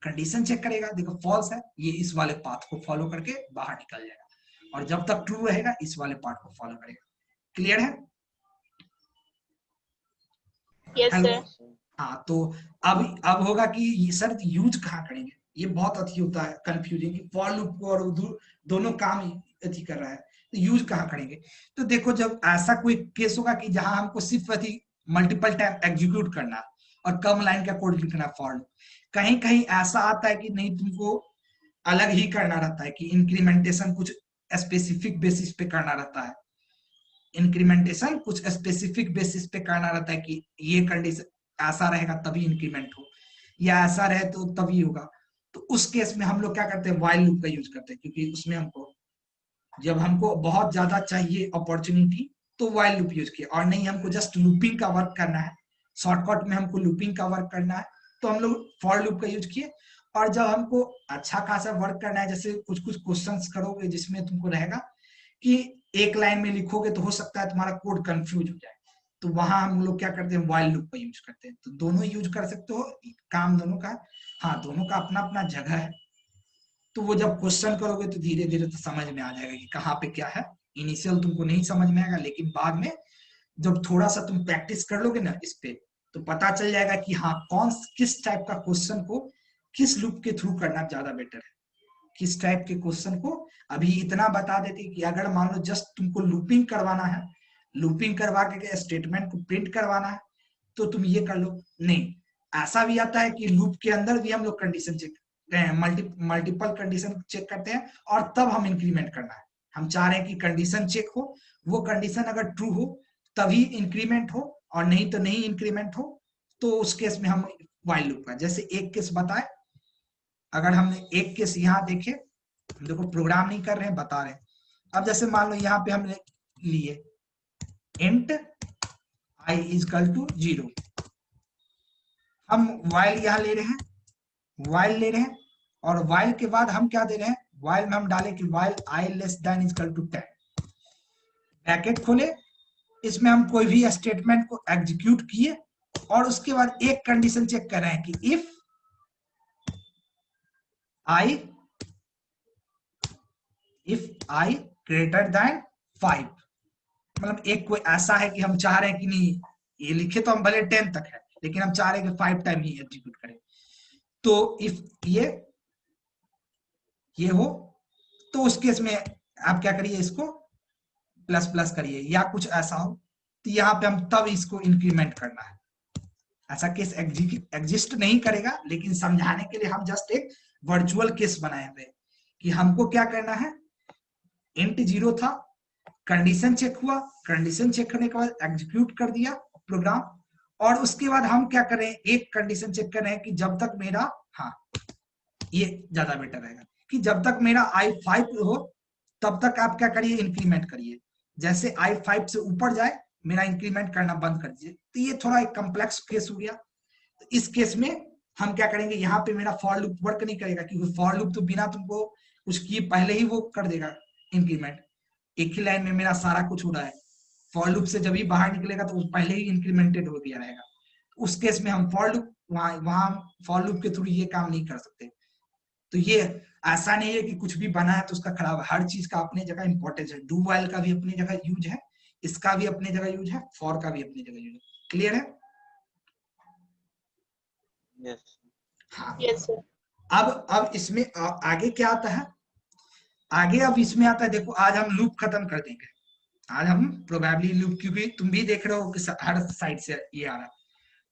कंडीशन चेक करेगा, देखो फॉल्स है, ये इस वाले पाथ को फॉलो करके बाहर निकल जाएगा, और जब तक ट्रू रहेगा इस वाले पार्ट को फॉलो करेगा। क्लियर है? Yes sir. हाँ, तो अब होगा कि सर यूज कहाँ करेंगे, ये बहुत अच्छी होता है कंफ्यूजिंग कि फॉर लूप को और दोनों काम अच्छी कर रहा है, तो यूज कहाँ करेंगे। तो देखो जब ऐसा कोई केस होगा कि जहां हमको सिर्फ अति मल्टीपल टाइम एग्जीक्यूट करना और कम लाइन का कोड लिखना फॉर लूप, कहीं कहीं ऐसा आता है कि नहीं तुमको अलग ही करना रहता है कि इंक्रीमेंटेशन कुछ स्पेसिफिक बेसिस पे करना रहता है, इंक्रीमेंटेशन कुछ स्पेसिफिक बेसिस पे करना रहता है कि ये कंडीशन ऐसा रहेगा तभी इंक्रीमेंट हो, या ऐसा रहे तो तभी होगा। तो उस केस में हम लोग क्या करते हैं, व्हाइल लूप का यूज करते हैं, क्योंकि उसमें हमको जब हमको बहुत ज्यादा चाहिए अपॉर्चुनिटी तो व्हाइल लूप यूज किया, और नहीं हमको जस्ट लूपिंग का वर्क करना है, शॉर्टकट में हमको लूपिंग का वर्क करना है तो हम लोग फॉर लूप का यूज किए। और जब हमको अच्छा खासा वर्क करना है, जैसे कुछ कुछ क्वेश्चंस करोगे जिसमें तुमको रहेगा कि एक लाइन में लिखोगे तो हो सकता है तुम्हारा कोड कंफ्यूज हो जाए, तो वहां हम लोग क्या करते हैं, व्हाइल लूप का यूज करते हैं। तो दोनों यूज कर सकते हो, काम दोनों का, हाँ दोनों का अपना अपना जगह है। तो वो जब क्वेश्चन करोगे तो धीरे धीरे तो समझ में आ जाएगा कि कहाँ पे क्या है। इनिशियल तुमको नहीं समझ में आएगा, लेकिन बाद में जब थोड़ा सा तुम प्रैक्टिस कर लोगे ना इस पे, तो पता चल जाएगा कि हाँ कौन किस टाइप का क्वेश्चन को किस लूप के थ्रू करना ज्यादा बेटर है, किस टाइप के क्वेश्चन को। अभी इतना बता देते कि अगर मान लो जस्ट तुमको लूपिंग करवाना है, लूपिंग करवा के स्टेटमेंट को प्रिंट करवाना है, तो तुम ये कर लो। नहीं, ऐसा भी आता है कि लूप के अंदर भी हम लोग condition check multiple condition check करते हैं और तब हम इंक्रीमेंट करना है। हम चाह रहे हैं कि कंडीशन चेक हो, वो कंडीशन अगर ट्रू हो तभी इंक्रीमेंट हो, और नहीं तो नहीं इंक्रीमेंट हो, तो उस केस में हम व्हाइल लूप का, जैसे एक केस बताए, अगर हमने एक केस यहाँ देखे, देखो प्रोग्राम नहीं कर रहे हैं, बता रहे हैं। अब जैसे मान लो यहाँ पे हमने लिए इंट i इजकल टू 0, हम व्हाइल यहाँ ले रहे हैं, व्हाइल ले रहे हैं, और व्हाइल के बाद हम क्या दे रहे हैं, व्हाइल में हम डाले कि while i less than equal to 10, bracket खोले, इसमें हम कोई भी स्टेटमेंट को एग्जीक्यूट किए और उसके बाद एक कंडीशन चेक कर रहे हैं कि इफ i ग्रेटर देन 5, मतलब एक कोई ऐसा है कि हम चाह रहे हैं कि नहीं, ये लिखे तो हम भले 10 तक है, लेकिन हम चाह रहे हैं कि 5 टाइम ही एग्जीक्यूट करें। तो इफ ये हो तो उस केस में आप क्या करिए, इसको प्लस प्लस करिए, या कुछ ऐसा हो तो यहाँ पे हम तब इसको इंक्रीमेंट करना है। ऐसा केस एग्जिस्ट नहीं करेगा, लेकिन समझाने के लिए हम जस्ट एक वर्चुअल केस बनाए हुए कि हमको क्या करना है, इंट 0 था, कंडीशन चेक हुआ, कंडीशन चेक करने के बाद एग्जीक्यूट कर दिया प्रोग्राम, और उसके बाद हम क्या करें, एक कंडीशन चेक कर रहे हैं कि जब तक मेरा, हाँ ये ज्यादा बेटर रहेगा, कि जब तक मेरा i5 हो तब तक आप क्या करिए, इंक्रीमेंट करिए। जैसे i5 से ऊपर जाए मेरा इंक्रीमेंट करना बंद कर दीजिए। तो ये थोड़ा एक कॉम्प्लेक्स केस हो गया। तो इस केस में हम क्या करेंगे, यहाँ पे मेरा फॉर लूप वर्क नहीं करेगा, क्योंकि फॉर लूप तो बिना तुमको कुछ किए पहले ही वो कर देगा इंक्रीमेंट, एक ही लाइन में मेरा सारा कुछ हो रहा है। फॉर लूप से जब ही बाहर निकलेगा तो पहले ही इंक्रीमेंटेड हो गया रहेगा। उस केस में हम फॉर लूप वहां फॉर लूप के थ्रू ये काम नहीं कर सकते। तो ये ऐसा नहीं है कि कुछ भी बना है तो उसका खराब है, हर चीज का अपनी जगह इंपॉर्टेंस है। डू व्हाइल का भी अपनी जगह यूज है, इसका भी अपनी जगह यूज है, फॉर का भी अपनी जगह यूज है। क्लियर है? यस हाँ। Yes sir. अब इसमें आगे क्या आता है, आगे अब इसमें आता है, देखो आज हम लूप खत्म कर देंगे, आज हम प्रोबेबली लूप, क्योंकि तुम भी देख रहे हो कि हर साइड से ये आ रहा है,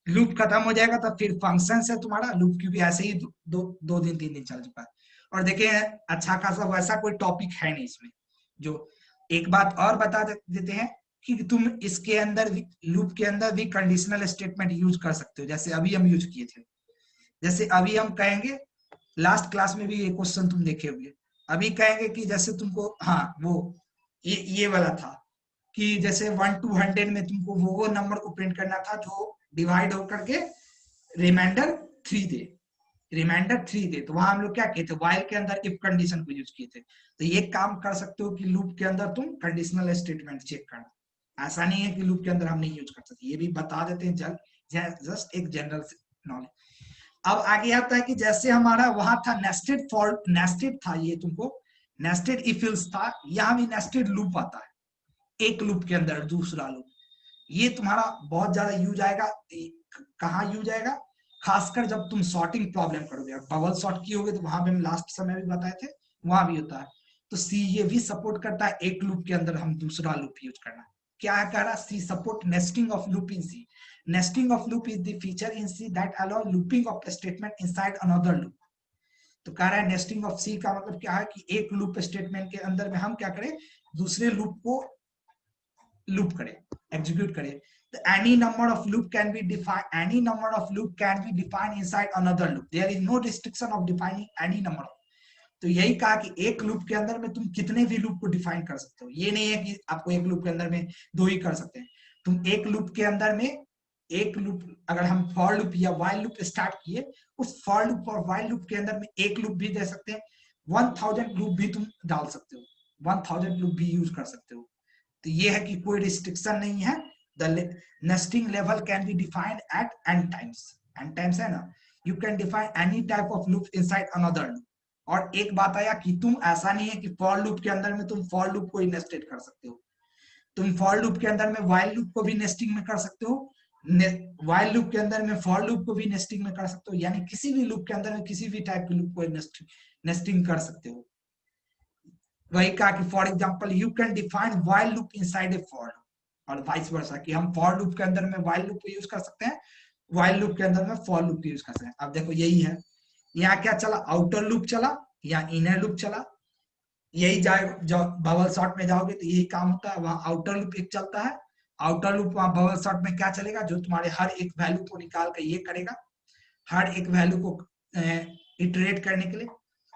लूप खत्म हो जाएगा तब फिर फंक्शन है तुम्हारा लूप, क्योंकि ऐसे ही दो दिन 3 दिन चल चुका है। और देखें अच्छा खासा वैसा कोई टॉपिक है नहीं इसमें। जो एक बात और बता देते हैं कि तुम इसके अंदर लूप के अंदर भी कंडीशनल स्टेटमेंट यूज कर सकते हो, जैसे अभी हम यूज किए थे। जैसे अभी हम कहेंगे, लास्ट क्लास में भी ये क्वेश्चन तुम देखे होंगे, अभी कहेंगे कि जैसे तुमको, हाँ वो ये वाला था कि जैसे 1 to 100 में तुमको वो नंबर को प्रिंट करना था जो डिवाइड होकर के रिमाइंडर 3 दे, रिमाइंडर 3 दे। तो वहां हम लोग क्या किए थे, व्हाइल के अंदर इफ कंडीशन को यूज किए थे। तो ये काम कर सकते हो कि लूप के अंदर तुम कंडीशनल स्टेटमेंट चेक करना। ऐसा नहीं है कि लूप के अंदर हम नहीं यूज कर सकते, ये भी बता देते हैं जस्ट एक जनरल नॉलेज। अब आगे आता है कि जैसे हमारा वहां था नेस्टेड फॉर, नेस्टेड था ये तुमको, नेस्टेड इफ एल्स था, यहाँ भी नेस्टेड लूप आता है, एक लूप के अंदर दूसरा लूप। ये तुम्हारा बहुत ज्यादा यूज आएगा, कहाँ यूज आएगा, खासकर जब तुम सॉर्टिंग प्रॉब्लम करोगे, बबल सॉर्ट की होगे तो वहां पे हम लास्ट समय भी बताए थे, वहां भी होता है। तो सी ये भी सपोर्ट करता है, एक लूप के अंदर हम दूसरा लूप यूज करना। क्या कह रहा है, C support nesting of loop in C. Nesting of loop is the feature in C that allow looping of the statement inside another loop. तो कह रहा है नेस्टिंग ऑफ सी का मतलब क्या है कि एक लूप स्टेटमेंट के अंदर में हम क्या करें, दूसरे लूप को लूप करें, एग्जीक्यूट करें। तो any number of loop can be defined, any number of loop can be defined inside another loop. There is no restriction of defining any number of, तो यही कहा कि एक लूप के अंदर में तुम कितने भी लूप को डिफाइन कर सकते हो, ये नहीं है कि आपको एक लूप के अंदर में 2 ही कर सकते हैं। तुम एक लूप के अंदर में एक लूप, अगर हम फॉर लूप या वाइल लूप स्टार्ट किए, उस फॉर लूप और वाइल लूप के अंदर में एक लूप भी दे सकते हैं, 1000 लूप भी तुम डाल सकते हो, 1000 लूप भी यूज कर सकते हो। तो ये है कि कोई रिस्ट्रिक्शन नहीं है। The nesting level can be defined at n times, n times है ना, you can define any type of loop inside another loop. और एक बात आया कि तुम ऐसा नहीं है कि फॉर लूप के अंदर में तुम फॉर लूप को ही नेस्टेड कर सकते हो, तुम फॉर लूप के अंदर में वाइल लूप को भी नेस्टिंग में कर सकते हो, वाइल लूप के अंदर में फॉर लूप को भी नेस्टिंग में कर सकते हो, यानी किसी भी लूप के अंदर में किसी भी टाइप के लूप को नेस्टिंग कर सकते हो। वही कहा कि for example you can define while loop inside A for loop, और वाइस वर्सा कि हम फॉर लूप के अंदर में वाइल लूप को यूज कर सकते हैं, वाइल लूप के अंदर में फॉर लूप यूज कर सकते हैं। अब देखो यही है, यहाँ क्या चला, आउटर लूप चला या इनर लूप चला, यही जाए जब बबल शॉट में जाओगे तो यही काम होता है, वहां आउटर लूप एक चलता है, आउटर लूप वहां बबल शॉट में क्या चलेगा, जो तुम्हारे हर एक वैल्यू को निकाल कर ये करेगा, हर एक वैल्यू को इटरेट करने के लिए,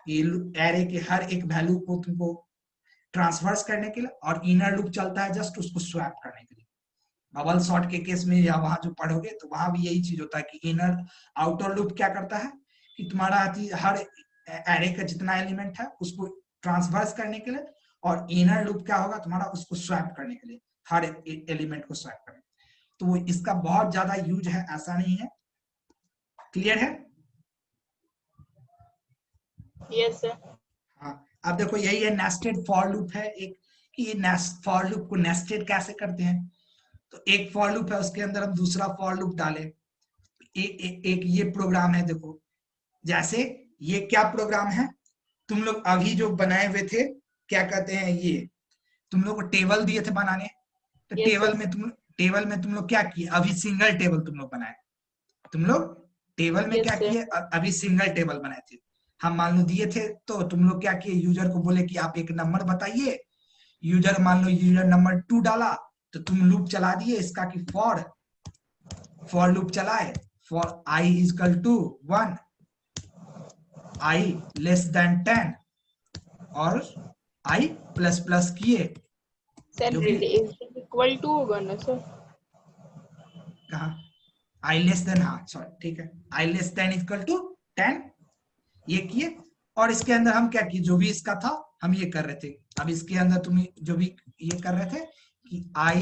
ये एरे के हर एक वैल्यू को तुमको ट्रांसवर्स करने के लिए, और इनर लूप चलता है जस्ट उसको स्वैप करने के लिए। बबल शॉट के केस में या वहां जो पढ़ोगे तो वहां भी यही चीज होता है कि इनर आउटर लूप क्या करता है कि तुम्हारा हर एरे का जितना एलिमेंट है उसको ट्रांसवर्स करने के लिए, और इनर लूप क्या होगा तुम्हारा, उसको स्वैप करने के लिए, हर एलिमेंट को स्वैप करने। तो वो इसका बहुत ज्यादा यूज है, ऐसा नहीं है। क्लियर है? Yes sir. हाँ, अब देखो यही है नेस्टेड फॉर लूप है एक, कि ये फॉर लूप को नेस्टेड कैसे करते हैं। तो एक फॉर लूप है, उसके अंदर हम दूसरा फॉर लूप डालें, एक ये प्रोग्राम है, देखो जैसे ये क्या प्रोग्राम है, तुम लोग अभी जो बनाए हुए थे, क्या कहते हैं, ये तुम लोग को टेबल दिए थे बनाने, तो Yes, टेबल sir. में तुम लोग क्या किए, अभी सिंगल टेबल तुम लोग बनाए, तुम लोग टेबल में Yes, क्या sir. किए, अभी सिंगल टेबल बनाए थे, हम मान लो दिए थे, तो तुम लोग क्या किए, यूजर को बोले कि आप एक नंबर बताइए, यूजर मान लो यूजर नंबर 2 डाला, तो तुम लूप चला दिए इसका कि फॉर लूप चलाए, for i is equal to 1, i less than 10 और i प्लस प्लस किए, सर जो भी इक्वल टू होगा ना सर? कहा i लेस देन, हाँ सॉरी ठीक है, i less than equal to 10 ये किए, और इसके अंदर हम क्या किए, जो भी इसका था हम ये कर रहे थे, अब इसके अंदर तुम जो भी ये कर रहे थे कि i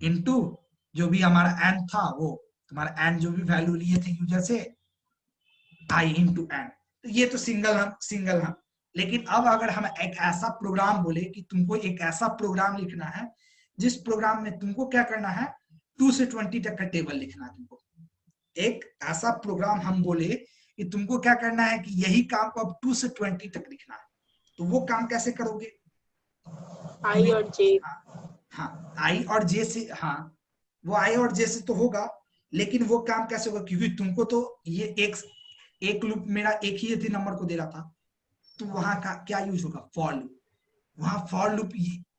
इंटू जो भी हमारा n था, वो तुम्हारा n जो भी वैल्यू लिए थे यूजर से, i इंटू n, तो ये तो सिंगल हम। लेकिन अब अगर हम एक ऐसा प्रोग्राम बोले कि तुमको एक ऐसा प्रोग्राम लिखना है जिस प्रोग्राम में तुमको क्या करना है, 2 से 20 तक का टेबल लिखना है तुमको, एक ऐसा प्रोग्राम हम बोले कि तुमको क्या करना है कि यही काम को अब 2 से 20 तक लिखना है, तो वो काम कैसे करोगे, आई और जे। हाँ आई और जे से, हाँ वो आई और जे से तो होगा, लेकिन वो काम कैसे होगा, क्योंकि तुमको तो ये एक लूप मेरा एक ही थी नंबर को दे रहा था, तो वहां का क्या यूज होगा, फॉर लूप, वहां फॉर लूप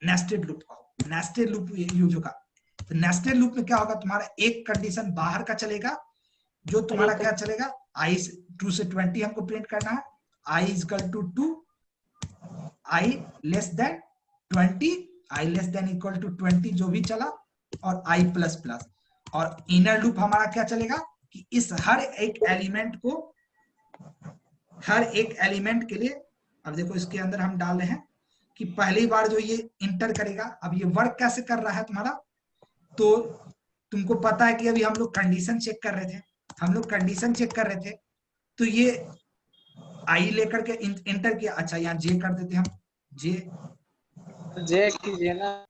नेस्टेड लूप का, नेस्टेड लूप यूज होगा। तो नेस्टेड लूप में क्या होगा, तुम्हारा एक कंडीशन बाहर का चलेगा, जो तुम्हारा क्या चलेगा, i 2 से 20 हमको प्रिंट करना है, i is equal to 2, i less than 20, i less than equal to 20 जो भी चला, और i प्लस प्लस, और इनर लूप हमारा क्या चलेगा कि इस हर एक एलिमेंट के लिए, अब देखो इसके अंदर हम डाल रहे हैं कि पहली बार जो ये इंटर करेगा, अब ये वर्क कैसे कर रहा है तुम्हारा, तो तुमको पता है कि अभी हम लोग कंडीशन चेक कर रहे थे, तो ये आई लेकर के इंटर किया, अच्छा यहाँ जे कर देते हम, जे कीजिए ना,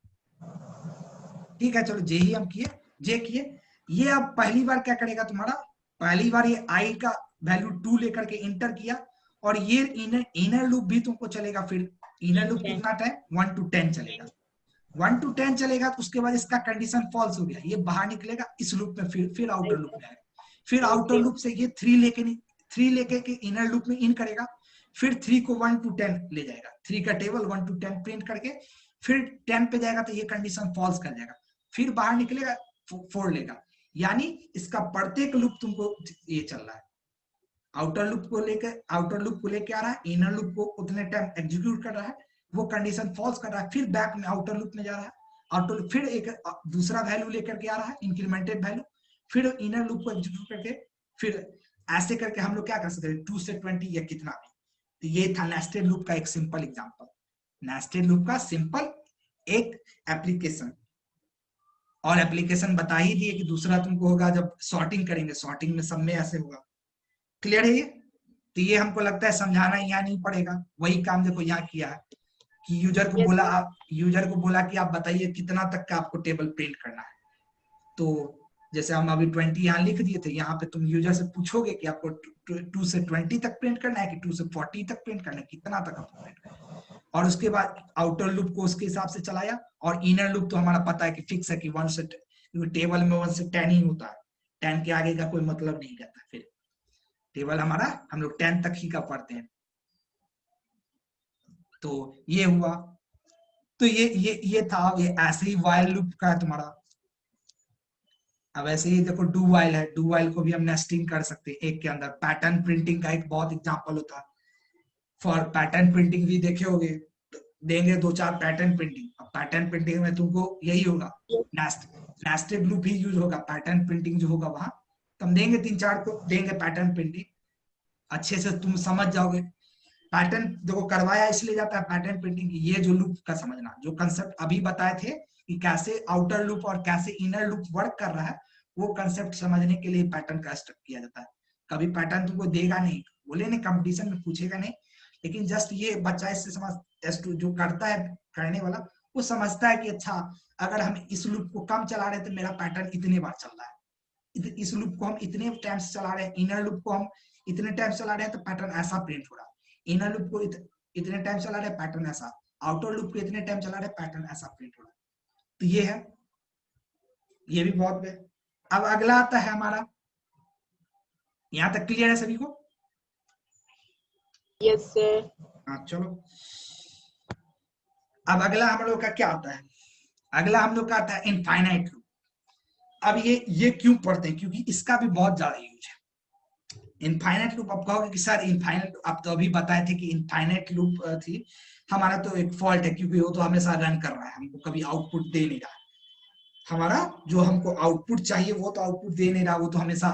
ठीक है चलो जे ही हम किए, जे किए, ये अब पहली बार क्या करेगा तुम्हारा, पहली बार ये आई का वैल्यू 2 लेकर के इंटर किया, और ये इनर लूप भी तुमको चलेगा, फिर इनर लूप कितना टाइम 1 to 10 चलेगा, 1 to 10 चलेगा, तो उसके बाद इसका कंडीशन फॉल्स हो गया, ये बाहर निकलेगा इस लूप में, फिर आउटर लूप में आएगा, फिर आउटर लूप से ये 3 लेके के इनर लूप में इन करेगा, फिर 3 को 1 to 10 ले जाएगा, 3 का टेबल 1 to 10 प्रिंट करके फिर 10 पे जाएगा, तो ये कंडीशन फॉल्स कर जाएगा, फिर बाहर निकलेगा 4 लेगा, यानी इसका प्रत्येक लूप तुमको ये चल रहा है, आउटर लूप को लेके आ रहा है, इनर लूप को उतने टाइम एग्जीक्यूट कर रहा है, वो कंडीशन फॉल्स कर रहा है, फिर बैक में आउटर लूप में जा रहा है, आउटर फिर एक दूसरा वैल्यू लेकर के आ रहा है, इंक्रीमेंटेड वैल्यू, फिर इनर लूप को एग्जीक्यूट करके फिर ऐसे करके हम लोग क्या कर सकते हैं 2 से 20 या कितना भी। तो ये था नेस्टेड लूप का एक सिंपल एग्जांपल, नेस्टेड लूप का सिंपल एक एप्लीकेशन। और एप्लीकेशन बता ही दिए कि दूसरा तुमको होगा जब सॉर्टिंग करेंगे, सॉर्टिंग में सब में ऐसे होगा। क्लियर है ये? तो ये हमको लगता है समझाना यहाँ नहीं पड़ेगा, वही काम देखो यहाँ किया है कि यूजर को बोला कि आप बताइए कितना तक का आपको टेबल प्रिंट करना है। तो जैसे हम अभी 20 यहाँ लिख दिए थे, यहाँ पे तुम यूजर से पूछोगे कि आपको 2 से 20 तक प्रिंट करना है कि 2 से 40 तक प्रिंट करना है, कितना तक आपको प्रिंट करना है। और उसके बाद आउटर लूप को उसके हिसाब से चलाया, और इनर लूप तो हमारा पता है कि फिक्स है कि 1 से, टेबल में 1 से 10 ही होता है, 10 के आगे का कोई मतलब नहीं रहता। फिर टेबल हमारा हम लोग 10 तक ही का पढ़ते हैं। तो ये हुआ, तो ये था, ये ऐसे ही वाइल लूप का है तुम्हारा। अब ऐसे ही देखो डू वाइल है, डू वाइल को भी हम नेस्टिंग कर सकते हैं एक के अंदर। पैटर्न प्रिंटिंग का एक बहुत एग्जांपल होता है, फॉर पैटर्न प्रिंटिंग भी देखे होगे, देंगे 2-4 पैटर्न प्रिंटिंग। अब पैटर्न प्रिंटिंग में तुमको यही होगा, नेस्टेड लूप ही यूज होगा, पैटर्न प्रिंटिंग जो होगा वहां तुम देंगे 3-4 को देंगे पैटर्न प्रिंटिंग, अच्छे से तुम समझ जाओगे। पैटर्न देखो करवाया इसलिए जाता है पैटर्न प्रिंटिंग, ये जो लूप का समझना, जो कंसेप्ट अभी बताए थे कि कैसे आउटर लूप और कैसे इनर लूप वर्क कर रहा है, वो कंसेप्ट समझने के लिए पैटर्न का स्टडी किया जाता है। कभी पैटर्न तुमको देगा नहीं, बोले नहीं कंपटीशन में पूछेगा नहीं, लेकिन जस्ट ये बच्चा इससे समझ, जो करता है करने वाला वो समझता है कि अच्छा अगर हम इस लूप को कम चला रहे हैं तो मेरा पैटर्न इतने बार चल रहा है, इस लूप को हम इतने टाइम से चला रहे हैं, इनर लूप को हम इतने टाइम चला रहे हैं तो पैटर्न ऐसा प्रिंट हो रहा है, इनर लूप को इतने टाइम चला रहे हैं पैटर्न ऐसा, आउटर लूप को इतने टाइम चला रहे हैं पैटर्न ऐसा प्रिंट हो रहा है। तो ये है, ये भी बहुत है। अब अगला आता है हमारा, यहां तक क्लियर है सभी को? Yes sir. हाँ चलो, अब अगला हम लोग का क्या आता है, अगला हम लोग का आता है इनफाइनाइट लूप। अब ये क्यों पढ़ते हैं, क्योंकि इसका भी बहुत ज्यादा यूज है। इनफाइनाइट लूप, आप कहोगे कि सर इनफाइनाइट, आप तो अभी बताए थे कि इनफाइनाइट लूप थी, हमारा तो एक फॉल्ट है क्योंकि वो तो हमेशा रन कर रहा है, हमको कभी आउटपुट दे नहीं रहा है। हमारा जो हमको आउटपुट चाहिए वो तो आउटपुट दे नहीं रहा, वो तो हमेशा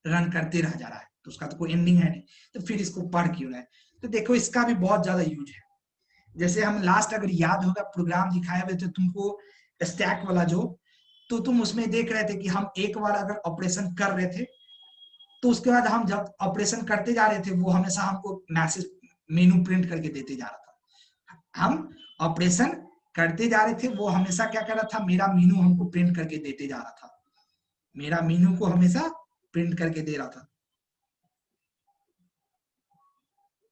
रन करते रह जा रहा है, तो उसका तो कोई एंडिंग है नहीं, तो फिर इसको पढ़ क्यों रहे। तो देखो इसका भी बहुत ज्यादा यूज है। जैसे हम लास्ट अगर याद होगा प्रोग्राम दिखाए हुए थे तुमको स्टैक वाला जो, तो तुम उसमें देख रहे थे कि हम एक बार अगर ऑपरेशन कर रहे थे तो उसके बाद हम जब ऑपरेशन करते जा रहे थे वो हमेशा हमको मैसेज मेनू प्रिंट करके देते जा रहा था। हम ऑपरेशन करते जा रहे थे, वो हमेशा क्या कर रहा था, मेरा मेनू हमको प्रिंट करके देते जा रहा था, मेरा मेनू को हमेशा प्रिंट करके दे रहा था।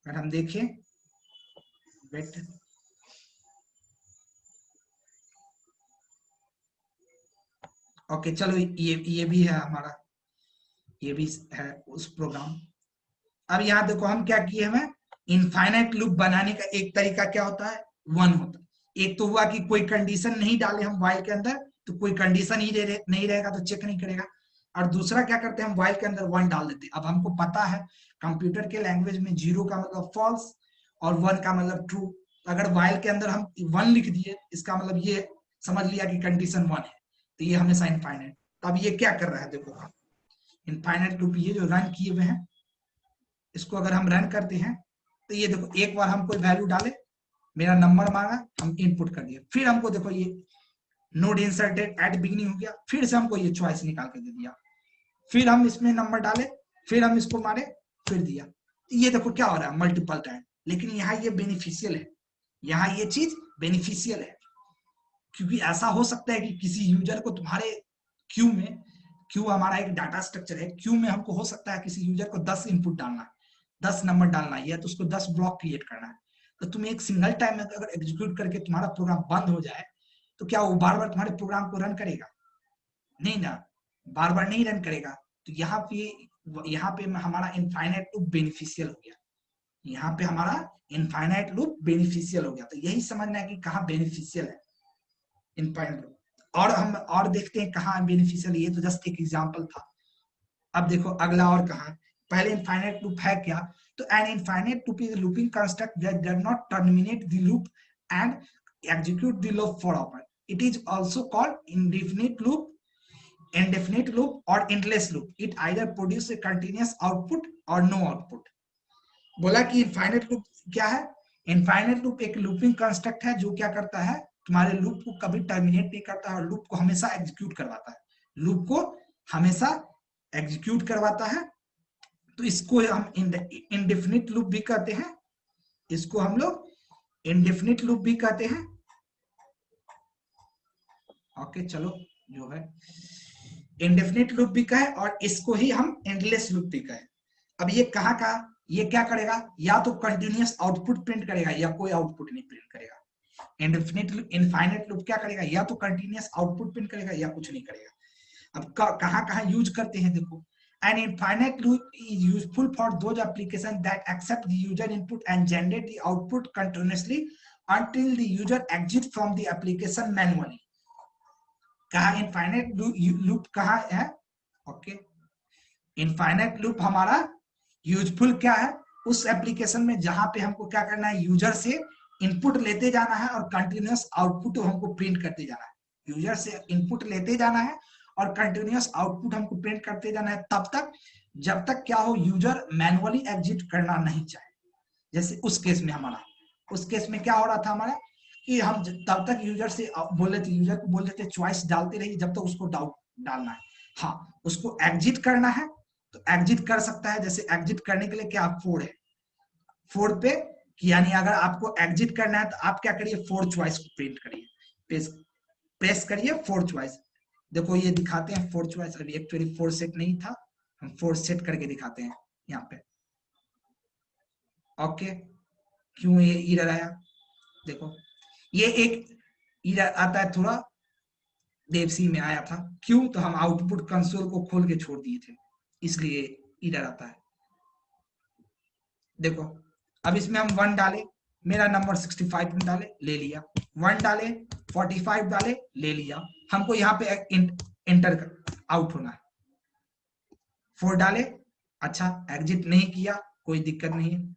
अगर हम देखें वेट, ओके चलो ये भी है हमारा, ये भी है उस प्रोग्राम। अब यहाँ देखो हम क्या किए, हमें इनफाइनाइट लूप बनाने का एक तरीका क्या होता है, 1 होता है। एक तो हुआ कि कोई कंडीशन नहीं डाले हम वाइल के अंदर, तो कोई कंडीशन ही नहीं रहेगा तो चेक नहीं करेगा। और दूसरा क्या करते हैं, हम वाइल के अंदर 1 डाल देते हैं। अब हमको पता है कंप्यूटर के लैंग्वेज में 0 का मतलब फॉल्स और 1 का मतलब ट्रू। अगर वाइल के अंदर हम 1 लिख दिए, इसका मतलब ये समझ लिया कि कंडीशन 1 है, तो ये हमेशा इनफाइनाइट। तो अब ये क्या कर रहा है, देखो इनफाइनाइट लूप ये जो रन किए हुए हैं, इसको अगर हम रन करते हैं तो ये देखो एक बार हम कोई वैल्यू डाले, मेरा नंबर मांगा, हम इनपुट कर दिए, फिर हमको देखो ये नोड इंसर्टेड एट बिगिनिंग हो गया, फिर से हमको ये चॉइस निकाल के दे दिया, फिर हम इसमें नंबर डाले, फिर हम इसको मारे, फिर दिया। ये देखो क्या हो रहा है मल्टीपल टाइम। लेकिन यहाँ ये बेनिफिशियल है, यहाँ ये चीज बेनिफिशियल है, क्योंकि ऐसा हो सकता है कि किसी यूजर को तुम्हारे क्यू में, क्यू हमारा एक डाटा स्ट्रक्चर है, क्यू में हमको हो सकता है किसी यूजर को 10 इनपुट डालना है, 10 नंबर डालना है, या तो उसको 10 ब्लॉक क्रिएट करना है। तो तुम एक सिंगल टाइम में अगर एग्जीक्यूट करके तुम्हारा प्रोग्राम बंद हो जाए तो क्या वो बार बार तुम्हारे प्रोग्राम को रन करेगा? नहीं ना, बार बार नहीं रन करेगा। तो यहाँ पे हमारा इनफाइनाइट लूप बेनिफिशियल हो गया, यहाँ पे हमारा इनफाइनाइट लूप बेनिफिशियल हो गया। तो यही समझना है कि कहाँ बेनिफिशियल है इनफाइनाइट लूप, और हम और देखते हैं कहाँ बेनिफिशियल। ये तो जस्ट एक एग्जांपल था। अब देखो अगला और कहाँ, पहले इनफाइनाइट लूप है क्या, तो N infinite loop is looping construct that does not terminate the loop and execute the loop forever. It is also called indefinite loop, indefinite loop or endless loop. It either produces a continuous output or no output. बोला कि इनफाइनाइट लूप क्या है, इनफाइनाइट लूप एक लूपिंग कंस्ट्रक्ट है जो क्या करता है, तुम्हारे लूप को कभी टर्मिनेट नहीं करता और लूप को हमेशा एग्जीक्यूट करवाता है, लूप को हमेशा एग्जीक्यूट करवाता है। तो इसको हम इंडेफिनिट लूप भी कहते हैं, इसको हम लोग इंडेफिनिट लूप भी कहते हैं। ओके चलो, जो है इंडेफिनिट लूप भी कहे और इसको ही हम एंडलेस लूप भी कहे। अब ये कहाँ का, ये क्या करेगा, या तो कंटिन्यूअस आउटपुट प्रिंट करेगा या कोई आउटपुट नहीं प्रिंट करेगा। इनफाइनाइट लूप क्या करेगा, या तो कंटिन्यूअस आउटपुट प्रिंट करेगा या कुछ नहीं करेगा। अब कहाँ कहाँ यूज करते हैं देखो, an infinite loop is useful for those applications that accept the user input and generate the output continuously until the user exits from the application manually. कहा इनफाइनाइट लूप कहाँ है, ओके इनफाइनाइट लूप हमारा यूजफुल क्या है, उस एप्लीकेशन में जहां पे हमको क्या करना है, यूजर से इनपुट लेते जाना है और कंटिन्यूअस आउटपुट हमको प्रिंट करते जाना है। यूजर से इनपुट लेते जाना है और कंटिन्यूअस आउटपुट हमको प्रिंट करते जाना है तब तक जब तक क्या हो, यूजर मैनुअली एग्जिट करना नहीं चाहे। जैसे उस केस में हमारा, उस केस में क्या हो रहा था हमारा कि हम तब तक यूजर से बोल रहे थे, यूजर को बोल रहे थे चॉइस डालते रहिए जब तक उसको डाउट डालना है। हाँ, उसको एग्जिट करना है तो एग्जिट कर सकता है। जैसे एग्जिट करने के लिए क्या फोर है, फोर पे यानी अगर आपको एग्जिट करना है तो आप क्या करिए, फोर चॉइस को प्रिंट करिए, प्रेस करिए फोर चॉइस। देखो ये दिखाते हैं फोर चॉइस, अभी एक्चुअली फोर सेट नहीं था, हम फोर सेट करके दिखाते हैं यहाँ पे। ओके, क्यों ये एरर आया, देखो ये एक एरर आता है, थोड़ा देवसी में आया था, क्यों, तो हम आउटपुट कंसोल को खोल के छोड़ दिए थे इसलिए एरर आता है। देखो अब इसमें हम 1 डाले, मेरा नंबर 65 में डाले, ले लिया, 1 डाले 45 डाले, ले लिया, हमको यहाँ पे एंटर आउट होना है। 4 डाले, अच्छा एग्जिट नहीं किया, कोई दिक्कत नहीं है,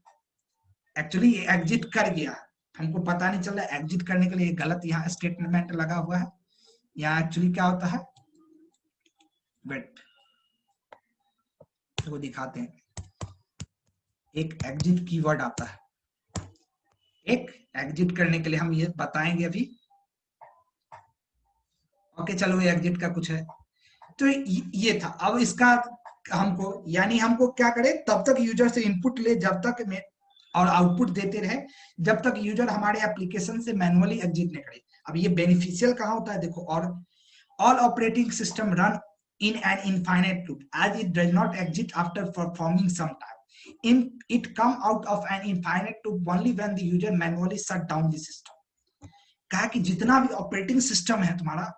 एक्चुअली ये एग्जिट कर गया, हमको पता नहीं चल रहा एग्जिट करने के लिए गलत यहाँ स्टेटमेंट लगा हुआ है। यहाँ एक्चुअली क्या होता है, वेट तो दिखाते हैं, एक एग्जिट कीवर्ड आता है, एक एग्जिट करने के लिए हम ये बताएंगे अभी। ओके चलो, ये एग्जिट का कुछ है, तो ये था। अब इसका हमको यानी हमको क्या करे, तब तक यूजर से इनपुट ले जब तक में और आउटपुट देते रहे जब तक यूजर हमारे एप्लीकेशन से मैनुअली एग्जिट नहीं करे। अब ये बेनिफिशियल कहाँ होता है देखो, और all operating system run in an infinite loop as it does not exit after performing some time. It come out of an infinite loop only when the user manually shut down the system. कहा कि जितना भी ऑपरेटिंग सिस्टम है तुम्हारा,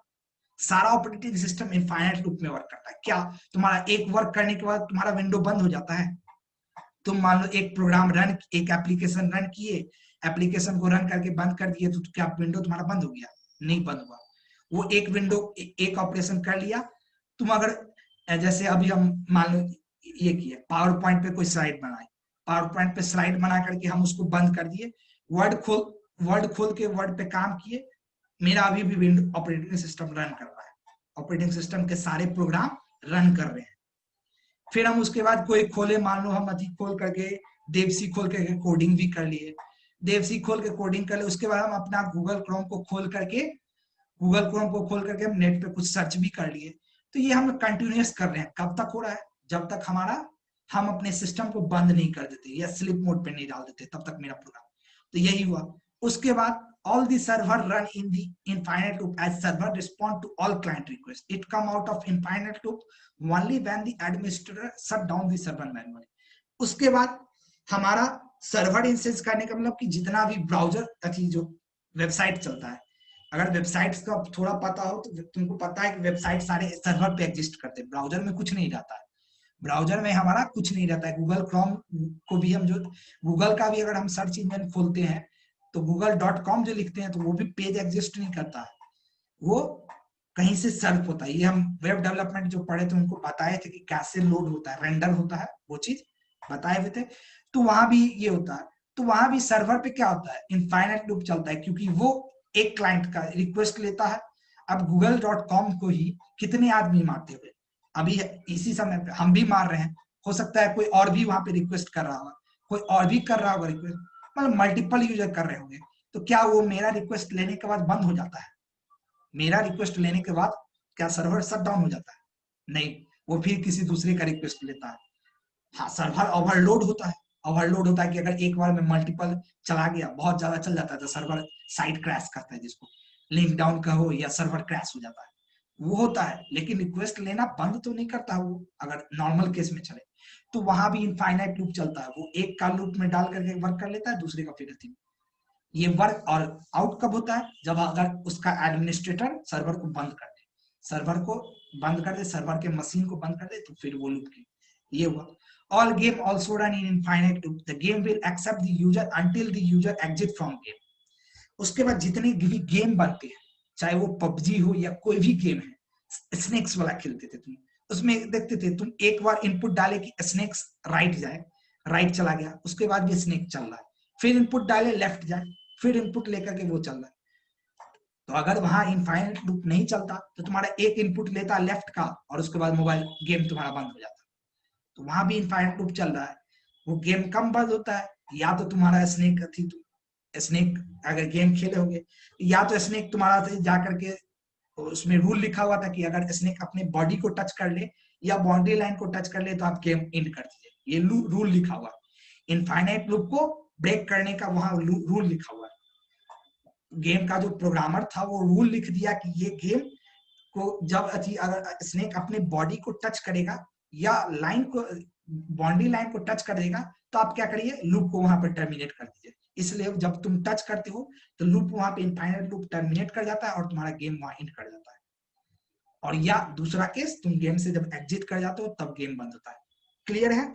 सारा ऑपरेटिंग सिस्टम इनफाइनाइट लूप में वर्क करता है। क्या तुम्हारा एक वर्क करने के बाद तुम्हारा विंडो बंद हो जाता है? तुम मान लो एक प्रोग्राम रन, एक एप्लीकेशन रन किए, एप्लीकेशन को रन करके बंद कर दिए, तो क्या विंडो तुम्हारा बंद हो गया? नहीं बंद हुआ। वो एक विंडो एक ऑपरेशन कर लिया। तुम अगर जैसे अभी हम मान लो ये किए, पावर पॉइंट पे कोई स्लाइड बनाए, पावर पॉइंट पे स्लाइड बना करके हम उसको बंद कर दिए, वर्ड खोल के वर्ड पे काम किए, मेरा अभी भी विंडो ऑपरेटिंग सिस्टम रन कर रहा है, ऑपरेटिंग सिस्टम के सारे प्रोग्राम रन कर रहे हैं। फिर हम उसके बाद कोई खोले, मान लो हम अधिक खोल करके देवसी खोल करके कोडिंग भी कर लिए, देवसी खोल के कोडिंग कर लिए, उसके बाद हम अपना गूगल क्रोम को खोल करके हम नेट पे कुछ सर्च भी कर लिए। तो ये हम कंटिन्यूअस कर रहे हैं। कब तक हो रहा है? जब तक हम अपने सिस्टम को बंद नहीं कर देते या स्लीप मोड पे नहीं डाल देते, तब तक मेरा प्रोग्राम। तो यही हुआ। उसके बाद all the server run in the infinite loop as server respond to all client requests. It come out of infinite loop only when the administrator shut down the server manually. उसके बाद हमारा सर्वर इंस्टेंस करने का मतलब कि जितना भी ब्राउजर अथी जो वेबसाइट चलता है, अगर वेबसाइट्स का थोड़ा पता हो तो तुमको पता है कि वेबसाइट सारे सर्वर पे एग्जिस्ट करते हैं, ब्राउजर में कुछ नहीं रहता है। ब्राउजर में हमारा कुछ नहीं रहता है। गूगल क्रोम को भी हम जो गूगल का भी अगर हम सर्च इंजन खोलते हैं तो google.com जो लिखते हैं तो वो भी पेज एग्जिस्ट नहीं करता है, वो कहीं से सर्फ होता है। ये हम वेब डेवलपमेंट जो पढ़े थे उनको बताए थे कि कैसे लोड होता है, रेंडर होता है, वो चीज बताए हुए थे। तो वहां भी ये होता है। तो वहां भी सर्वर पे क्या होता है, इनफाइनाइट लूप चलता है, क्योंकि वो एक क्लाइंट का रिक्वेस्ट लेता है। अब google.com को ही कितने आदमी मारते हुए, अभी इसी समय पे हम भी मार रहे हैं, हो सकता है कोई और भी वहां पे रिक्वेस्ट कर रहा होगा, कोई और भी कर रहा होगा रिक्वेस्ट, मतलब मल्टीपल यूजर कर रहे होंगे। तो क्या वो मेरा रिक्वेस्ट लेने के बाद बंद हो जाता है? मेरा रिक्वेस्ट लेने के बाद क्या सर्वर शट डाउन हो जाता है? नहीं, वो फिर किसी दूसरे का रिक्वेस्ट लेता है। हाँ, सर्वर ओवरलोड होता है। ओवरलोड होता है कि अगर एक बार में मल्टीपल चला गया, बहुत ज्यादा चल जाता है, तो सर्वर साइट क्रैश करता है, जिसको लिंक डाउन का हो या सर्वर क्रैश हो जाता है, वो होता है। लेकिन रिक्वेस्ट लेना बंद तो नहीं करता वो, अगर नॉर्मल केस में चले। तो वहां भी इनफाइनाइट लूप चलता है, वो एक का लूप में डाल करके वर्क कर लेता है, दूसरे का फिर ये वर्क और आउट कब होता है, जब अगर उसका एडमिनिस्ट्रेटर सर्वर को बंद कर दे, सर्वर को बंद कर दे, सर्वर के मशीन को बंद कर दे, तो फिर वो लूप की ये हुआ। All game also run in infinite loop. The game will accept the user until the user exit from game. उसके बाद जितने भी गेम बनते हैं, चाहे वो पबजी हो या कोई भी गेम है, स्नेक्स वाला खेलते थे तुम, उसमें देखते थे तुम एक बार इनपुट डाले कि स्नेक्स राइट जाए, राइट चला गया, उसके बाद भी स्नेक चल रहा है, फिर इनपुट डाले लेफ्ट जाए, फिर इनपुट लेकर के वो चल रहा है। तो अगर वहां इनफाइनाइट लूप नहीं चलता तो तुम्हारा एक इनपुट लेता लेफ्ट का और उसके बाद मोबाइल गेम तुम्हारा बंद हो जाता। तो वहां भी इनफाइनाइट लूप चल रहा है, वो गेम कम बंद होता है, या तो तुम्हारा स्नेक थी, स्नेक अगर गेम खेले होगे, या तो स्नेक तुम्हारा जाकर के उसमें रूल लिखा हुआ था कि अगर स्नेक अपने बॉडी को टच कर ले या बाउंड्री लाइन को टच कर ले तो आप गेम एंड कर दीजिए, ये रूल लिखा हुआ है। इनफाइनाइट लूप को ब्रेक करने का वहां रूल लिखा हुआ है। गेम का जो प्रोग्रामर था वो रूल लिख दिया कि ये गेम को जब अगर स्नेक अपने बॉडी को टच करेगा या लाइन को, बाउंड्री लाइन को टच कर देगा, तो आप क्या करिए, लूप को वहां पर टर्मिनेट कर दीजिए। इसलिए जब तुम टच करते हो तो लूप वहां पे इनफाइनाइट लूप टर्मिनेट कर जाता है और तुम्हारा गेम वहां एंड कर जाता है। और या दूसरा केस, तुम गेम से जब एग्जिट कर जाते हो तब गेम बंद होता है। क्लियर है?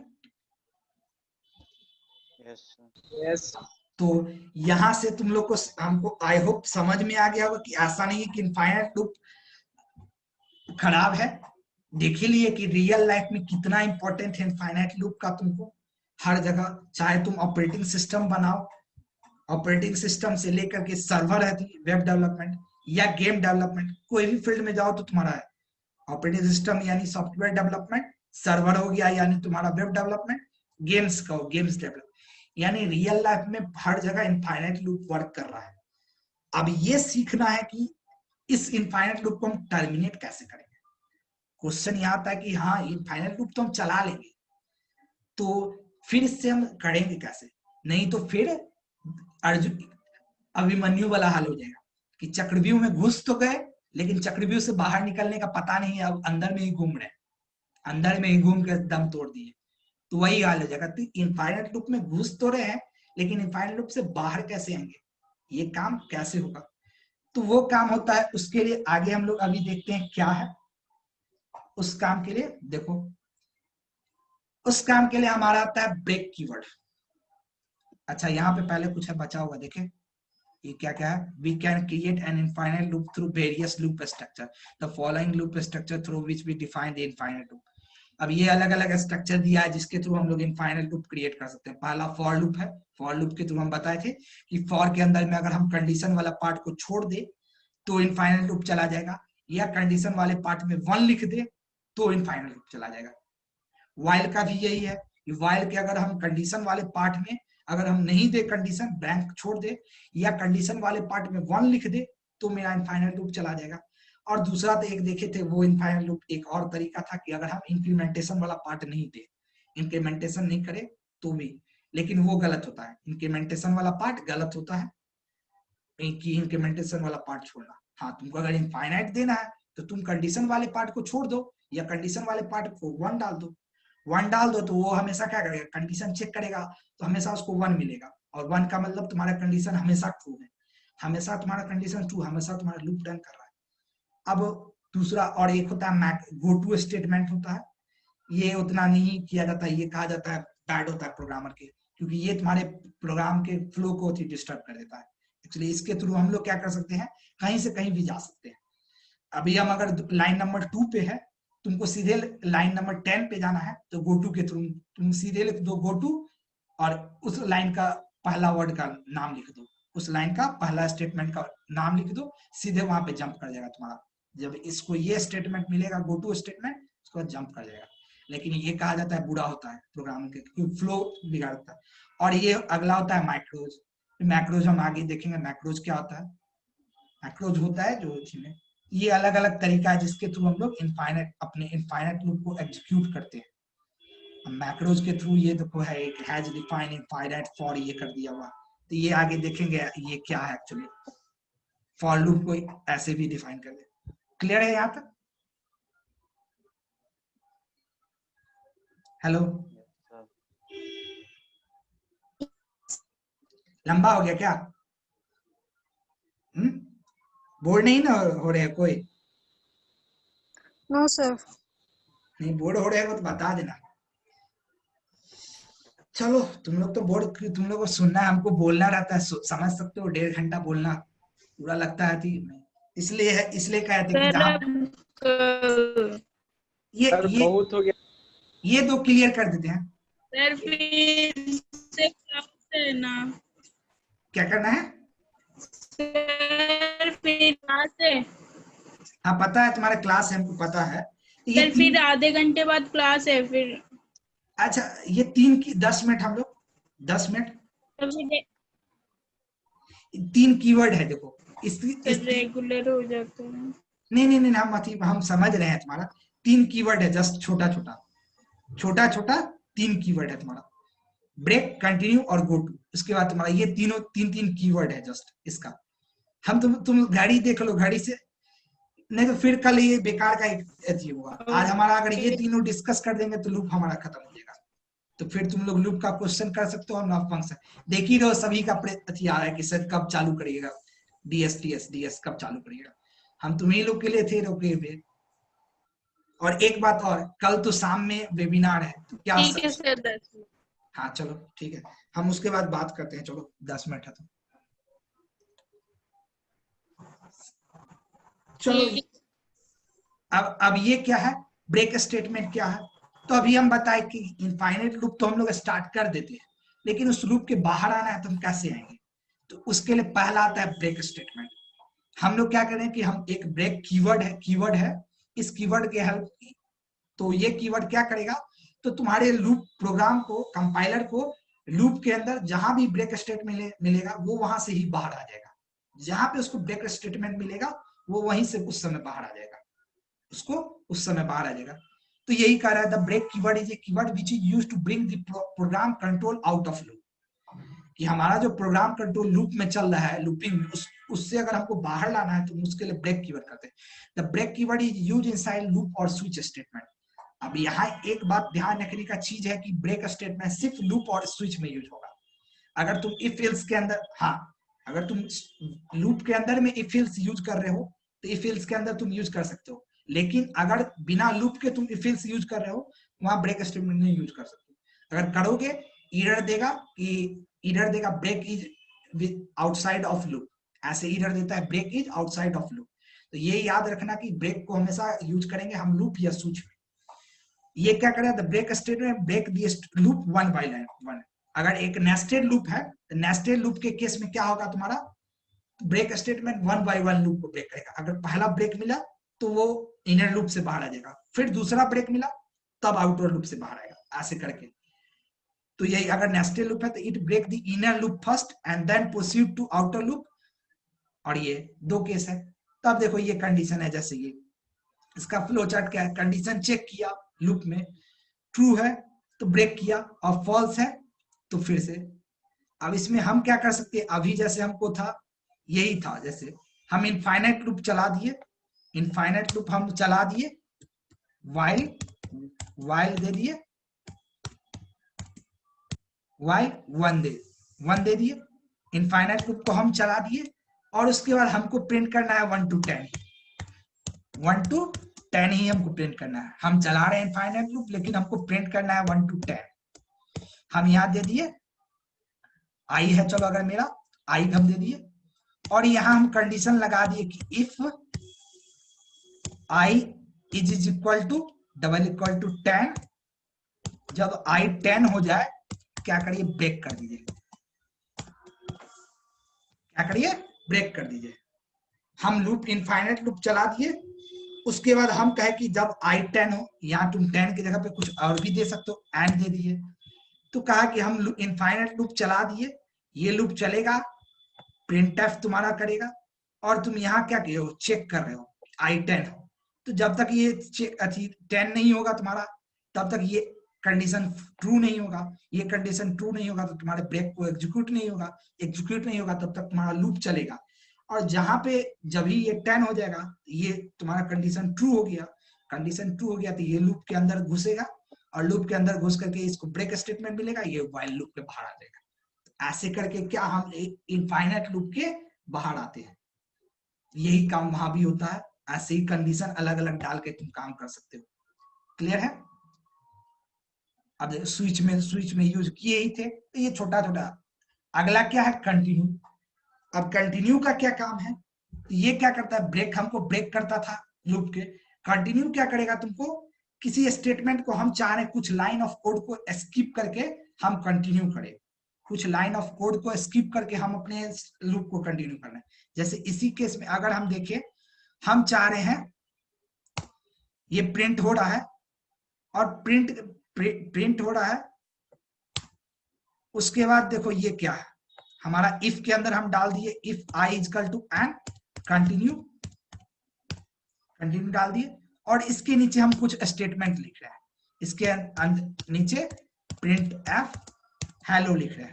यस। तो यहां से तुम लोग को, हमको आई होप समझ में आ गया होगा कि ऐसा नहीं है कि इनफाइनाइट लूप खराब है। देख ही लिए कि रियल लाइफ में कितना इंपॉर्टेंट है इनफाइनाइट लूप का तुमको हर जगह, चाहे तुम ऑपरेटिंग सिस्टम बनाओ, ऑपरेटिंग सिस्टम से लेकर के सर्वर है, वेब डेवलपमेंट या गेम डेवलपमेंट, कोई भी फील्ड में जाओ तो तुम्हारा है ऑपरेटिंग सिस्टम यानी सॉफ्टवेयर डेवलपमेंट, सर्वर हो गया यानी तुम्हारा वेब डेवलपमेंट, गेम्स का हो गेम्स डेवलपमेंट, यानी रियल लाइफ में हर जगह इनफाइनाइट लूप वर्क कर रहा है। अब ये सीखना है कि इस इनफाइनाइट लूप को हम टर्मिनेट कैसे करेंगे। क्वेश्चन यहाँ आता है कि हाँ इनफाइनाइट लूप तो हम चला लेंगे, तो फिर इससे हम करेंगे कैसे? नहीं तो फिर अर्जुन अभिमन्यु वाला हाल हो जाएगा कि चक्रव्यूह में घुस तो गए लेकिन चक्रव्यूह से बाहर निकलने का पता नहीं, अब अंदर में ही घूम रहे, अंदर में ही घूम के दम तोड़ दिए, तो वही हाल हो जाएगा। तो इनफाइनाइट लूप में घुस तो रहे हैं लेकिन इनफाइनाइट लूप से बाहर कैसे आएंगे, ये काम कैसे होगा? तो वो काम होता है, उसके लिए आगे हम लोग अभी देखते हैं क्या है उस काम के लिए। देखो उस काम के लिए हमारा आता है ब्रेक कीवर्ड। अच्छा यहाँ पे पहले कुछ है बचा हुआ, देखें ये क्या क्या है। We can create an infinite loop through various loop structure, the following loop structure through which we define the infinite loop. अब ये अलग अलग स्ट्रक्चर दिया है जिसके थ्रू हम लोग इनफाइनाइट लूप क्रिएट कर सकते हैं। पहला फॉर लूप है, फॉर लूप के थ्रू हम बताए थे कि फॉर के अंदर में अगर हम कंडीशन वाला पार्ट को छोड़ दे तो इनफाइनाइट लूप चला जाएगा, या कंडीशन वाले पार्ट में 1 लिख दे तो इनफाइनाइट लूप चला जाएगा। वाइल का भी यही है कि वाइल के अगर हम कंडीशन वाले पार्ट में अगर हम नहीं दे, कंडीशन ब्लैंक छोड़ दे या कंडीशन वाले पार्ट में 1 लिख दे तो मेरा इनफाइनाइट लूप चला जाएगा। और दूसरा तो एक देखे थे वो इनफाइनाइट लूप एक और तरीका था कि अगर हम इंक्रीमेंटेशन वाला पार्ट नहीं दे, इंक्रीमेंटेशन नहीं करे तो भी, लेकिन वो गलत होता है, इंक्रीमेंटेशन वाला पार्ट गलत होता है कि इंक्रीमेंटेशन वाला पार्ट छोड़ना। हाँ तुमको अगर इनफाइनाइट देना है तो तुम कंडीशन वाले पार्ट को छोड़ दो या कंडीशन वाले पार्ट को 1 डाल दो। 1 डाल दो तो वो हमेशा क्या करेगा, कंडीशन चेक करेगा तो हमेशा उसको 1 मिलेगा, और 1 का मतलब तुम्हारा कंडीशन हमेशा ट्रू है, हमेशा तुम्हारा कंडीशन ट्रू, हमेशा तुम्हारा लूप रन कर रहा है। अब दूसरा और एक होता है गो टू स्टेटमेंट होता है, ये उतना नहीं किया जाता है, ये कहा जाता है बैड होता है प्रोग्रामर के, क्योंकि ये तुम्हारे प्रोग्राम के फ्लो को डिस्टर्ब कर देता है। एक्चुअली इसके थ्रू हम लोग क्या कर सकते हैं, कहीं से कहीं भी जा सकते हैं। अभी हम अगर लाइन नंबर 2 पे है, तुमको सीधे लाइन नंबर 10 पे जाना है, तो गो टू के थ्रू तुम सीधे लिख दो गो टू, और उस लाइन का पहला वर्ड का नाम लिख दो, उस लाइन का पहला स्टेटमेंट का नाम लिख दो, सीधे वहां पे जंप कर जाएगा तुम्हारा। जब इसको ये स्टेटमेंट मिलेगा गो टू स्टेटमेंट, उसके बाद जंप कर जाएगा। लेकिन ये कहा जाता है बुरा होता है प्रोग्रामिंग के, क्योंकि फ्लो बिगाड़ता है। और ये अगला होता है मैक्रोज। मैक्रोज हम आगे देखेंगे मैक्रोज क्या होता है। मैक्रोज होता है जो इसमें ये अलग अलग तरीका है जिसके थ्रू हम लोग इनफाइनाइट अपने इनफाइनाइट लूप को एग्जीक्यूट करते हैं। मैक्रोज के थ्रू ये देखो है एक हैज डिफाइन इनफाइनाइट फॉर, ये कर दिया हुआ, तो ये आगे देखेंगे ये क्या है एक्चुअली। फॉर लूप को ऐसे भी डिफाइन कर दे। क्लियर है यहाँ तक? हेलो, लंबा हो गया क्या? बोर्ड नहीं ना हो रहे कोई? No sir. नहीं बोर्ड हो रहे हो तो बता देना। चलो तुम लोग तो बोर्ड, तुम लोग को सुनना है, हमको बोलना रहता है, समझ सकते हो 1.5 घंटा बोलना पूरा लगता है थी, इसलिए कहते कि जहाँ ये बहुत हो गया ये दो क्लियर कर देते हैं। सर फिर से क्लास है ना? क्या करना है? सर फिर क्लास है। हाँ पता है तुम्हारा क्लास है, हमको पता है। ये सर फिर आधे घंटे बाद क्लास है फिर। अच्छा ये 3 की 10 मिनट हम लोग 10 मिनट 3 कीवर्ड है देखो इस रेगुलर हो जाता है। नहीं हम समझ रहे हैं तुम्हारा। 3 कीवर्ड है जस्ट छोटा छोटा 3 कीवर्ड है तुम्हारा, ब्रेक, कंटिन्यू और गो टू। उसके बाद तुम्हारा ये तीन कीवर्ड है जस्ट इसका। हम तुम घड़ी देख लो, घड़ी से नहीं तो फिर कल ये बेकार का एक होगा। आज हमारा अगर ये तीनों डिस्कस कर देंगे तो लूप हमारा खत्म हो जाएगा। तो फिर तुम लोग लूप का क्वेश्चन कर सकते हो और नॉट फंक्शन देख ही रहो। सभी का अथी आ रहा है कि सर कब चालू करिएगा डीएस कब चालू करिएगा। हम तुम्ही लोग के लिए थे रोके हुए। और एक बात और, कल तो शाम में वेबिनार है, तो क्या ठीक है सर 10 मिनट। हाँ चलो ठीक है, हम उसके बाद बात करते हैं। चलो 10 मिनट है तो चलो। अब ये क्या है, ब्रेक स्टेटमेंट क्या है? तो अभी हम बताए कि इनफाइनाइट लूप तो हम लोग स्टार्ट कर देते हैं, लेकिन उस लूप के बाहर आना है तो हम कैसे आएंगे? तो उसके लिए पहला आता है ब्रेक स्टेटमेंट। हम लोग क्या करें कि हम एक ब्रेक कीवर्ड है इस कीवर्ड के हेल्प, तो ये कीवर्ड क्या करेगा, तो तुम्हारे लूप प्रोग्राम को, कंपाइलर को लूप के अंदर जहां भी ब्रेक स्टेटमेंट मिलेगा वो वहां से ही बाहर आ जाएगा। जहां पे उसको ब्रेक स्टेटमेंट मिलेगा वो वहीं से उस समय बाहर आ जाएगा, उसको उस समय बाहर आ जाएगा। तो यही कह रहा है the break keyword is a keyword which is used to bring the program control out of loop. कि हमारा जो प्रोग्राम कंट्रोल लूप में चल रहा है, लूपिंग, उससे अगर हमको बाहर लाना है तो उसके लिए ब्रेक कीवर्ड करते हैं। The break keyword is used inside loop और स्विच स्टेटमेंट। अब यहाँ एक बात ध्यान रखने का चीज है कि ब्रेक स्टेटमेंट सिर्फ लूप और स्विच में यूज होगा। अगर तुम इफ एल्स के अंदर, हाँ अगर तुम लूप के अंदर में इफ एल्स यूज कर रहे हो तो इफ एल्स के अंदर तुम यूज कर सकते हो, लेकिन अगर बिना लूप के तुम इफ एल्स यूज कर रहे हो वहां ब्रेक स्टेटमेंट नहीं यूज कर सकते। अगर करोगे एरर देगा break is outside of loop, ऐसे एरर देता है break is outside of loop. तो ये याद रखना कि ब्रेक को हमेशा यूज करेंगे हम लूप या स्विच में। ये क्या करें, the break statement break the loop one by one. अगर एक नेस्टेड लूप है तो नेस्टेड लूप के केस में क्या होगा, तुम्हारा ब्रेक स्टेटमेंट 1 बाय 1 लूप को ब्रेक करेगा। अगर पहला ब्रेक मिला तो वो इनर लूप से बाहर आ जाएगा, फिर दूसरा ब्रेक मिला तब आउटर लूप से बाहर आएगा, ऐसे करके। तो यही अगर नेस्टेड लूप है तो it break the inner loop first and then proceed to outer loop. और ये 2 केस है। तब देखो ये कंडीशन है, जैसे ये इसका फ्लो चार्ट क्या है, कंडीशन चेक किया लूप में, ट्रू है तो ब्रेक किया और फॉल्स है तो फिर से। अब इसमें हम क्या कर सकते हैं, अभी जैसे हमको था यही था, जैसे हम इनफाइनाइट लूप चला दिए, इनफाइनाइट लूप हम चला दिए, वाइल दे दिए, वाइल 1 दे दिए, इनफाइनाइट लूप को हम चला दिए और उसके बाद हमको प्रिंट करना है 1 to 10, 1 to 10 ही हमको प्रिंट करना है। हम चला रहे हैं इनफाइनाइट लूप लेकिन हमको प्रिंट करना है 1 to 10। हम यहां दे दिए आई है, चलो अगर मेरा आई हम दे दिए और यहां हम कंडीशन लगा दिए कि if i is equal to double equal to 10। जब i 10 हो जाए क्या करिए, ब्रेक कर दीजिए। क्या करिए, ब्रेक कर दीजिए। हम लूप इनफाइनाइट लूप चला दिए, उसके बाद हम कहे कि जब i 10 हो, यहां तुम 10 की जगह पे कुछ और भी दे सकते हो, एंड दे दिए। तो कहा कि हम इनफाइनाइट लूप चला दिए, ये लूप चलेगा, प्रिंटफ तुम्हारा करेगा, और तुम यहाँ क्या किए हो, चेक कर रहे हो i 10 हो। तो जब तक ये 10 नहीं होगा तुम्हारा, तब तक ये कंडीशन ट्रू नहीं होगा। ये कंडीशन ट्रू नहीं होगा तो तुम्हारे ब्रेक को एग्जीक्यूट नहीं होगा। एग्जीक्यूट नहीं होगा तब तक तुम्हारा लूप चलेगा। और जहां पे जब ही ये 10 हो जाएगा, ये तुम्हारा कंडीशन ट्रू हो गया। कंडीशन ट्रू हो गया तो ये लूप के अंदर घुसेगा, और लूप के अंदर घुस करके इसको ब्रेक स्टेटमेंट मिलेगा, ये व्हाइल लूप के बाहर आ जाएगा। ऐसे करके क्या हम इनफाइनाइट लूप के बाहर आते हैं। यही काम वहां भी होता है। ऐसे ही कंडीशन अलग अलग डाल के तुम काम कर सकते हो। क्लियर है? अब स्विच में यूज किए ही थे, तो ये छोटा छोटा। अगला क्या है, कंटिन्यू। अब कंटिन्यू का क्या काम है, ये क्या करता है, ब्रेक हमको ब्रेक करता था लूप के। कंटिन्यू क्या करेगा, तुमको किसी स्टेटमेंट को हम चाह रहे कुछ लाइन ऑफ कोड को स्किप करके हम कंटिन्यू करें, कुछ लाइन ऑफ कोड को स्किप करके हम अपने लूप को कंटिन्यू करना है। जैसे इसी केस में अगर हम देखें, हम चाह रहे हैं ये प्रिंट हो रहा है, और प्रिंट हो रहा है, उसके बाद देखो ये क्या है, हमारा इफ के अंदर हम डाल दिए if i equal to and continue डाल दिए, और इसके नीचे हम कुछ स्टेटमेंट लिख रहे हैं। इसके नीचे प्रिंट एफ हेलो लिख रहे हैं,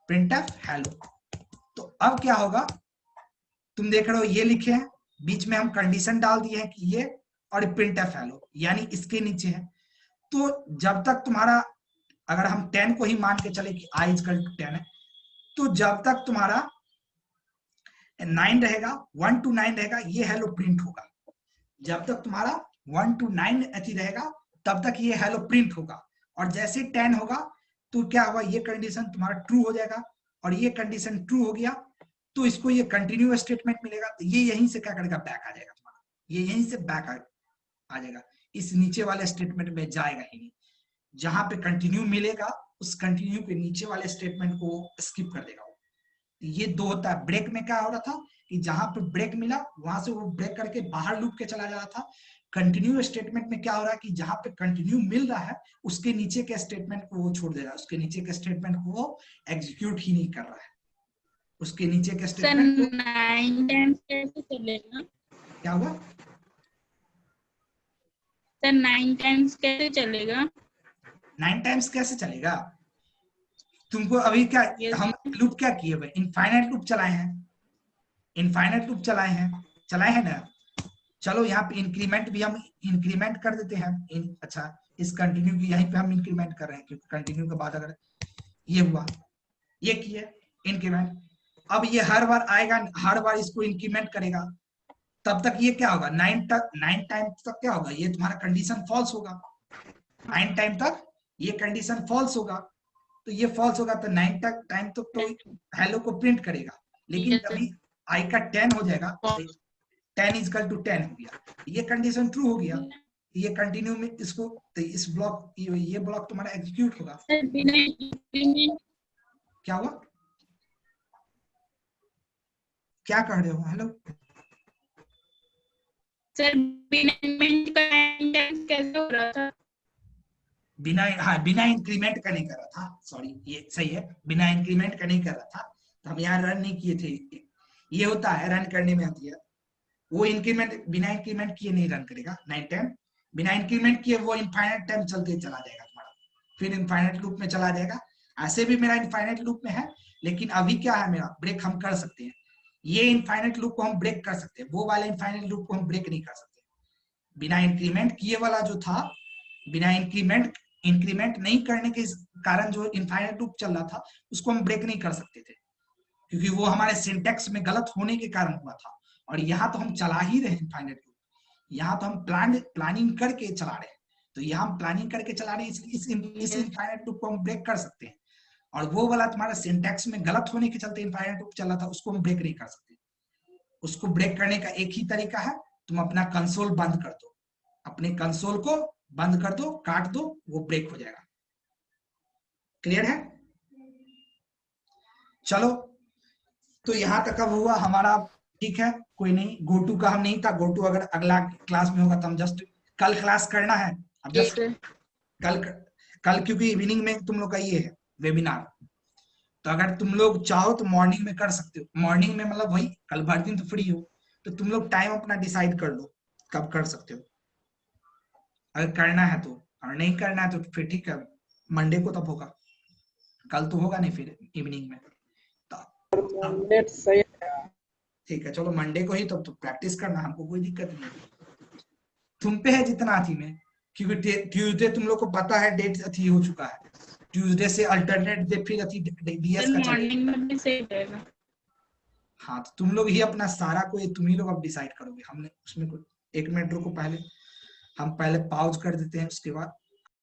प्रिंट एफ हेलो। तो अब क्या होगा, तुम देख रहे हो ये लिखे हैं, बीच में हम कंडीशन डाल दिए हैं कि ये, और प्रिंट एफ हेलो यानी इसके नीचे है। तो जब तक तुम्हारा, अगर हम 10 को ही मान के चले कि i इक्वल टू 10 है, तो जब तक तुम्हारा 9 रहेगा, 1 to 9 रहेगा, ये हेलो प्रिंट होगा। जब तक तुम्हारा 1 to 9 अति रहेगा, तब तक ये हेलो प्रिंट होगा। और जैसे 10 होगा तो क्या होगा, ये कंडीशन तुम्हारा ट्रू हो जाएगा, और ये कंडीशन ट्रू हो गया तो इसको ये कंटिन्यू स्टेटमेंट मिलेगा। तो ये यहीं से क्या करेगा, बैक आ जाएगा तुम्हारा, ये यहीं से बैक आ जाएगा, इस नीचे वाले स्टेटमेंट में जाएगा ही नहीं। जहां पे कंटिन्यू मिलेगा, उस कंटिन्यू के नीचे वाले स्टेटमेंट को स्किप कर देगा। ये दो होता है। ब्रेक में क्या हो रहा था कि जहां पे ब्रेक मिला वहां से वो ब्रेक करके बाहर लूप के चला जा रहा था। कंटिन्यू स्टेटमेंट में क्या हो रहा है कि जहां पे कंटिन्यू मिल रहा है, उसके नीचे के स्टेटमेंट को वो छोड़ दे रहा है, उसके नीचे के स्टेटमेंट को वो एग्जीक्यूट ही नहीं कर रहा है, उसके नीचे के स्टेटमेंट को। 9 टाइम्स कैसे चलेगा? क्या हुआ सर, 9 टाइम्स कैसे चलेगा? 9 टाइम्स कैसे चलेगा? तुमको अभी क्या, हम लूप क्या किए हुए, इनफाइनाइट लूप चलाए हैं, इनफाइनाइट लूप चलाए हैं ना। चलो यहाँ पे इंक्रीमेंट भी हम इंक्रीमेंट कर देते हैं। अच्छा, इस कंटिन्यू की यहीं पे हम इंक्रीमेंट कर रहे हैं, क्योंकि कंटिन्यू के बाद अगर ये हुआ, ये किया इंक्रीमेंट, अब ये हर बार आएगा, हर बार इसको इंक्रीमेंट करेगा, तब तक ये क्या होगा, 9 टाइम तक क्या होगा, ये तुम्हारा कंडीशन फॉल्स होगा। 9 टाइम तक ये कंडीशन फॉल्स होगा, तो ये फॉल्स होगा तो 9 टाइम तक तो हेलो को प्रिंट करेगा। लेकिन तभी i का 10 हो जाएगा, 10 इक्वल टू 10 हो गया, ये कंडीशन ट्रू हो गया, ये कंटिन्यू में इसको, तो इस ब्लॉक, ये ब्लॉक तुम्हारा एग्जीक्यूट होगा। सर, बिना इंक्रीमेंट, क्या हुआ, क्या कह रहे हो, हेलो सर, बिना इंक्रीमेंट का 9 टाइम्स कैसे हो रहा था? बिना इंक्रीमेंट का नहीं कर रहा था, सॉरी, ये सही है, बिना इंक्रीमेंट का नहीं कर रहा था, तो हम यहाँ रन नहीं किए थे। ये होता है, रन करने में आती है वो इंक्रीमेंट, बिना इंक्रीमेंट किए नहीं रन करेगा 9 टाइम। बिना इंक्रीमेंट किए वो इनफाइनाइट टाइम चलते चला जाएगा तुम्हारा, फिर इनफाइनाइट लूप में चला जाएगा। ऐसे भी मेरा इनफाइनाइट लूप में है, लेकिन अभी क्या है, मेरा ब्रेक हम कर सकते हैं, ये इनफाइनाइट लूप को हम ब्रेक कर सकते हैं, वो वाले इनफाइनाइट लूप को हम ब्रेक नहीं कर सकते। बिना इंक्रीमेंट किए वाला जो था, बिना इंक्रीमेंट नहीं करने के कारण जो इनफाइनाइट लूप चल रहा था, उसको हम ब्रेक नहीं कर सकते थे, क्योंकि वो हमारे सिंटेक्स में गलत होने के कारण हुआ था। और यहाँ तो हम चला ही रहे इनफाइनाइट लूप, यहाँ तो हम प्लानिंग करके चला रहे हैं, तो यहाँ हम प्लानिंग करके चला रहे हैं, इसलिए इस इनफाइनाइट लूप को हम ब्रेक कर सकते हैं। और वो वाला तुम्हारा सिंटेक्स में गलत होने के चलते इनफाइनाइट लूप चल रहा था, उसको हम ब्रेक नहीं कर सकते। उसको ब्रेक करने का एक ही तरीका है, तुम अपना कंसोल बंद कर दो, अपने कंसोल को बंद कर दो, काट दो, वो ब्रेक हो जाएगा। क्लियर है? चलो, तो यहां तक अब हुआ हमारा, ठीक है, कोई नहीं। गोटू का हम नहीं था, गोटू अगर अगला क्लास में होगा तो हम जस्ट कल क्लास करना है, अब जी जस्ट सर। कल क्योंकि इवनिंग में तुम लोग का ये है वेबिनार, तो अगर तुम लोग चाहो तो मॉर्निंग में कर सकते हो। मॉर्निंग में मतलब वही कल भर दिन तो फ्री हो, तो तुम लोग टाइम अपना डिसाइड कर लो कब कर सकते हो, अगर करना है तो, और नहीं करना है तो फिर ठीक है, मंडे को तब होगा, कल तो होगा नहीं फिर इवनिंग में। तो नेट सही ठीक है, चलो मंडे को ही तब तो प्रैक्टिस करना, हमको कोई दिक्कत नहीं है, तुम पे है जितना अथी में, क्योंकि ट्यूसडे तुम लोग को पता है डेट अथी हो चुका है, ट्यूसडे से अल्टरनेट डे फिर अथी डीएस का चलेगा। मॉर्निंग में भी सही रहेगा। हाँ, तो तुम लोग ही अपना सारा कोई तुम ही लोग अब डिसाइड करोगे, हमने उसमें कोई, 1 मिनट रुको, पहले हम पहले पॉज कर देते हैं, उसके बाद